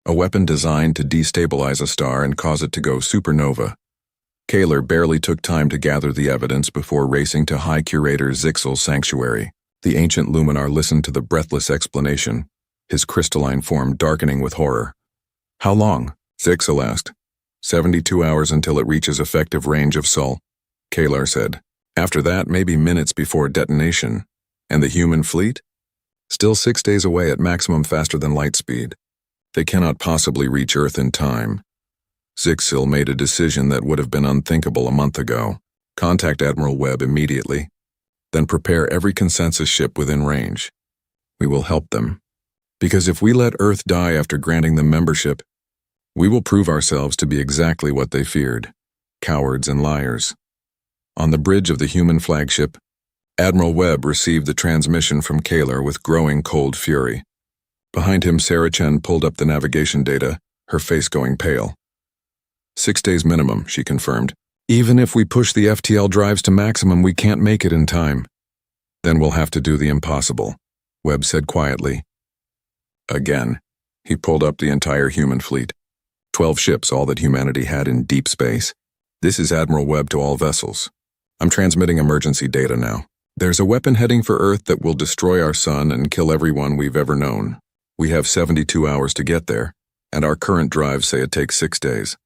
A weapon designed to destabilize a star and cause it to go supernova. Kalar barely took time to gather the evidence before racing to High Curator Zixil's sanctuary. The ancient Luminar listened to the breathless explanation, his crystalline form darkening with horror. How long? Zixil asked. 72 hours until it reaches effective range of Sol, Kalar said. After that, maybe minutes before detonation. And the human fleet? Still 6 days away at maximum faster than light speed. They cannot possibly reach Earth in time. Zixil made a decision that would have been unthinkable a month ago. Contact Admiral Webb immediately. Then prepare every consensus ship within range. We will help them. Because if we let Earth die after granting them membership, we will prove ourselves to be exactly what they feared, cowards and liars. On the bridge of the human flagship, Admiral Webb received the transmission from Kalar with growing cold fury. Behind him, Sarah Chen pulled up the navigation data, her face going pale. 6 days minimum, she confirmed. Even if we push the FTL drives to maximum, we can't make it in time. Then we'll have to do the impossible, Webb said quietly. Again, he pulled up the entire human fleet. 12 ships, all that humanity had in deep space. This is Admiral Webb to all vessels. I'm transmitting emergency data now. There's a weapon heading for Earth that will destroy our sun and kill everyone we've ever known. We have 72 hours to get there, and our current drives say it takes 6 days.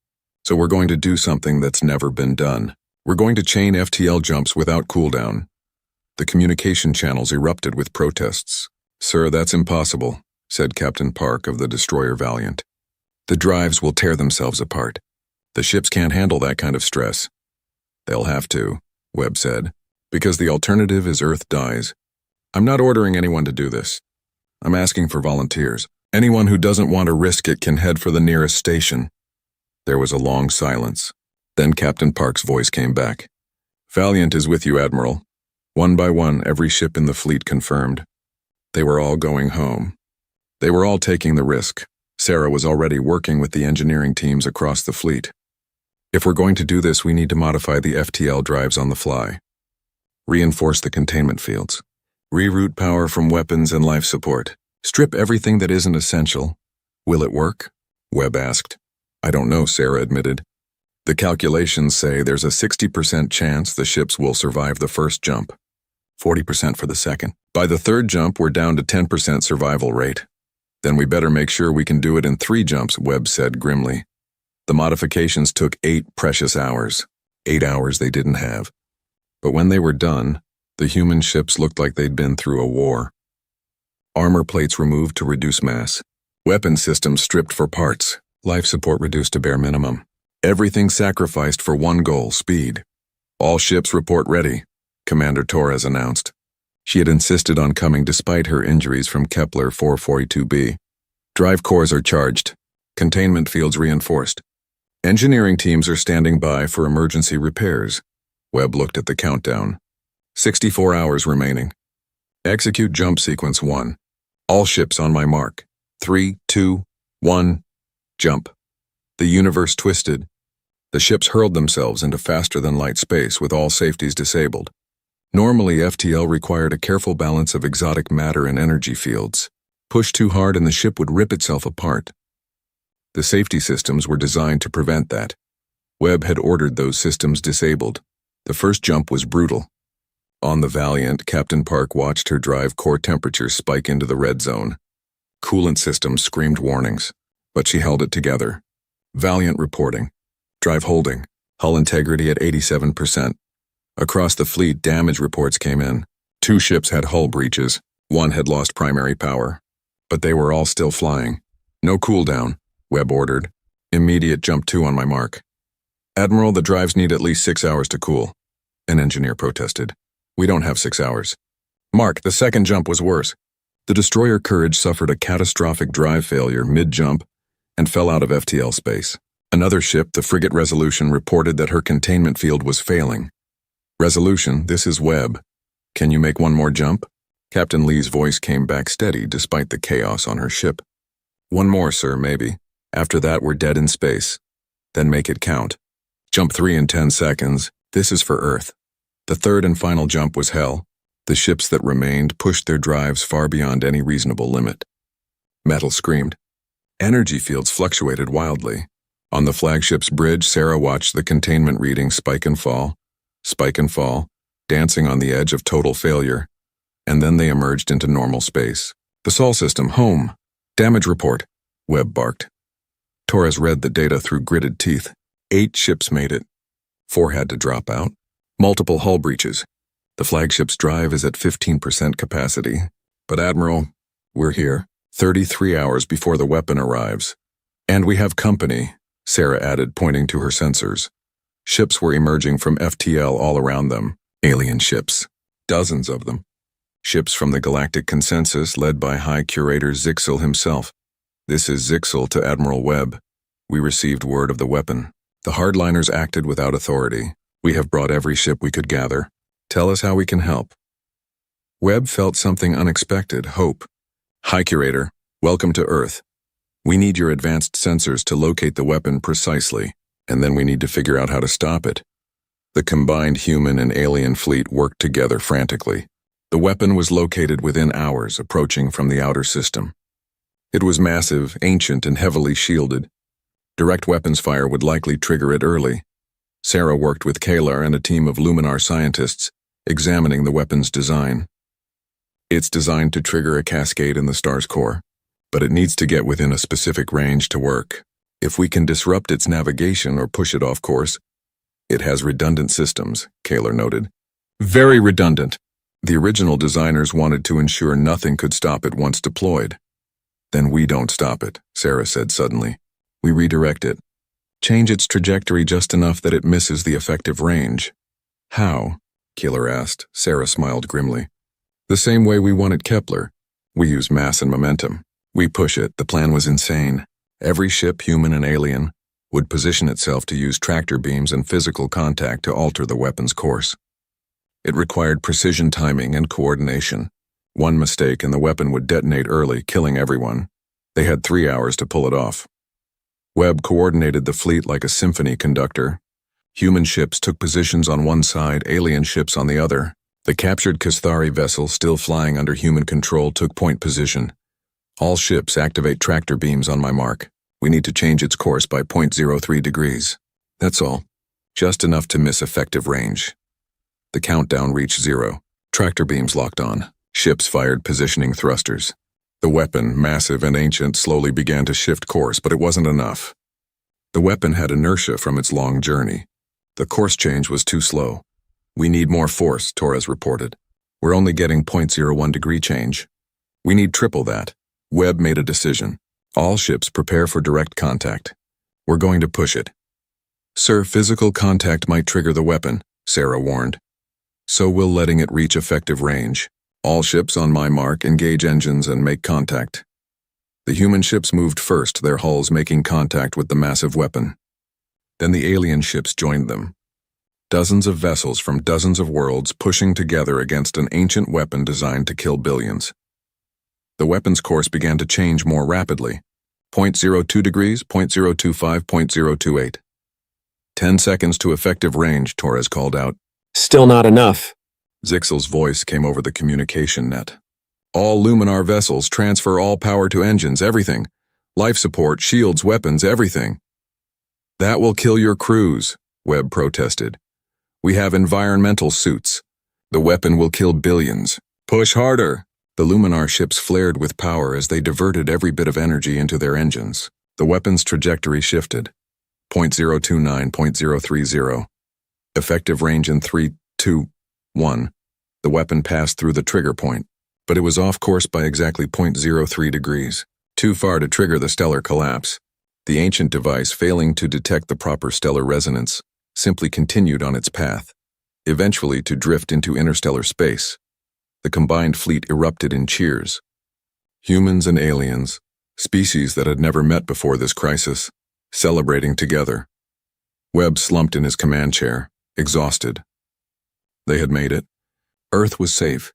So we're going to do something that's never been done. We're going to chain FTL jumps without cooldown. The communication channels erupted with protests. Sir, that's impossible, said Captain Park of the destroyer Valiant. The drives will tear themselves apart. The ships can't handle that kind of stress. They'll have to, Webb said, because the alternative is Earth dies. I'm not ordering anyone to do this. I'm asking for volunteers. Anyone who doesn't want to risk it can head for the nearest station. There was a long silence. Then Captain Park's voice came back. Valiant is with you, Admiral. One by one, every ship in the fleet confirmed. They were all going home. They were all taking the risk. Sarah was already working with the engineering teams across the fleet. If we're going to do this, we need to modify the FTL drives on the fly. Reinforce the containment fields. Reroute power from weapons and life support. Strip everything that isn't essential. Will it work? Webb asked. I don't know, Sarah admitted. The calculations say there's a 60% chance the ships will survive the first jump, 40% for the second. By the third jump, we're down to 10% survival rate. Then we better make sure we can do it in 3 jumps, Webb said grimly. The modifications took 8 precious hours, 8 hours they didn't have. But when they were done, the human ships looked like they'd been through a war. Armor plates removed to reduce mass. Weapon systems stripped for parts. Life support reduced to bare minimum. Everything sacrificed for one goal, speed. All ships report ready, Commander Torres announced. She had insisted on coming despite her injuries from Kepler 442b. Drive cores are charged. Containment fields reinforced. Engineering teams are standing by for emergency repairs. Webb looked at the countdown. 64 hours remaining. Execute jump sequence 1. All ships on my mark. 3, 2, 1, jump. The universe twisted. The ships hurled themselves into faster-than-light space with all safeties disabled. Normally, FTL required a careful balance of exotic matter and energy fields. Push too hard and the ship would rip itself apart. The safety systems were designed to prevent that. Webb had ordered those systems disabled. The first jump was brutal. On the Valiant, Captain Park watched her drive core temperature spike into the red zone. Coolant systems screamed warnings, but she held it together. Valiant reporting. Drive holding. Hull integrity at 87%. Across the fleet, damage reports came in. 2 ships had hull breaches. 1 had lost primary power. But they were all still flying. No cooldown, Webb ordered. Immediate jump 2 on my mark. Admiral, the drives need at least 6 hours to cool. An engineer protested. We don't have 6 hours. Mark, the second jump was worse. The destroyer Courage suffered a catastrophic drive failure mid-jump and fell out of FTL space. Another ship, the frigate Resolution, reported that her containment field was failing. Resolution, this is Webb. Can you make one more jump? Captain Lee's voice came back steady despite the chaos on her ship. One more, sir, maybe. After that, we're dead in space. Then make it count. Jump 3 in 10 seconds. This is for Earth. The third and final jump was hell. The ships that remained pushed their drives far beyond any reasonable limit. Metal screamed. Energy fields fluctuated wildly. On the flagship's bridge, Sarah watched the containment reading spike and fall, dancing on the edge of total failure. And then they emerged into normal space. The Sol system, home. Damage report, Webb barked. Torres read the data through gritted teeth. 8 ships made it. 4 had to drop out. Multiple hull breaches. The flagship's drive is at 15% capacity. But Admiral, we're here, 33 hours before the weapon arrives. And we have company, Sarah added, pointing to her sensors. Ships were emerging from FTL all around them. Alien ships. Dozens of them. Ships from the Galactic Consensus led by High Curator Zixel himself. This is Zixel to Admiral Webb. We received word of the weapon. The hardliners acted without authority. We have brought every ship we could gather. Tell us how we can help. Webb felt something unexpected, hope. High Curator, welcome to Earth. We need your advanced sensors to locate the weapon precisely, and then we need to figure out how to stop it. The combined human and alien fleet worked together frantically. The weapon was located within hours, approaching from the outer system. It was massive, ancient, and heavily shielded. Direct weapons fire would likely trigger it early. Sarah worked with Kalar and a team of Luminar scientists, examining the weapon's design. It's designed to trigger a cascade in the star's core, but it needs to get within a specific range to work. If we can disrupt its navigation or push it off course, it has redundant systems, Kalar noted. Very redundant. The original designers wanted to ensure nothing could stop it once deployed. Then we don't stop it, Sarah said suddenly. We redirect it. Change its trajectory just enough that it misses the effective range. How? Kalar asked. Sarah smiled grimly. The same way we won at Kepler. We use mass and momentum. We push it. The plan was insane. Every ship, human and alien, would position itself to use tractor beams and physical contact to alter the weapon's course. It required precision timing and coordination. One mistake and the weapon would detonate early, killing everyone. They had 3 hours to pull it off. Webb coordinated the fleet like a symphony conductor. Human ships took positions on one side, alien ships on the other. The captured Kasthari vessel, still flying under human control, took point position. All ships activate tractor beams on my mark. We need to change its course by 0.03 degrees. That's all. Just enough to miss effective range. The countdown reached 0. Tractor beams locked on. Ships fired positioning thrusters. The weapon, massive and ancient, slowly began to shift course, but it wasn't enough. The weapon had inertia from its long journey. The course change was too slow. We need more force, Torres reported. We're only getting 0.01 degree change. We need triple that. Webb made a decision. All ships prepare for direct contact. We're going to push it. Sir, physical contact might trigger the weapon, Sarah warned. So will letting it reach effective range. All ships on my mark engage engines and make contact. The human ships moved first, their hulls making contact with the massive weapon. Then the alien ships joined them. Dozens of vessels from dozens of worlds pushing together against an ancient weapon designed to kill billions. The weapon's course began to change more rapidly. 0.02 degrees, 0.025, 0.028. 10 seconds to effective range, Torres called out. Still not enough. Zixel's voice came over the communication net. All Luminar vessels transfer all power to engines, everything. Life support, shields, weapons, everything. That will kill your crews, Webb protested. We have environmental suits. The weapon will kill billions. Push harder. The Luminar ships flared with power as they diverted every bit of energy into their engines. The weapon's trajectory shifted. 0.029, 0.030. Effective range in 3, 2, 1. The weapon passed through the trigger point, but it was off course by exactly 0.03 degrees, too far to trigger the stellar collapse. The ancient device, failing to detect the proper stellar resonance, simply continued on its path, eventually to drift into interstellar space. The combined fleet erupted in cheers. Humans and aliens, species that had never met before this crisis, celebrating together. Webb slumped in his command chair, exhausted. They had made it. Earth was safe.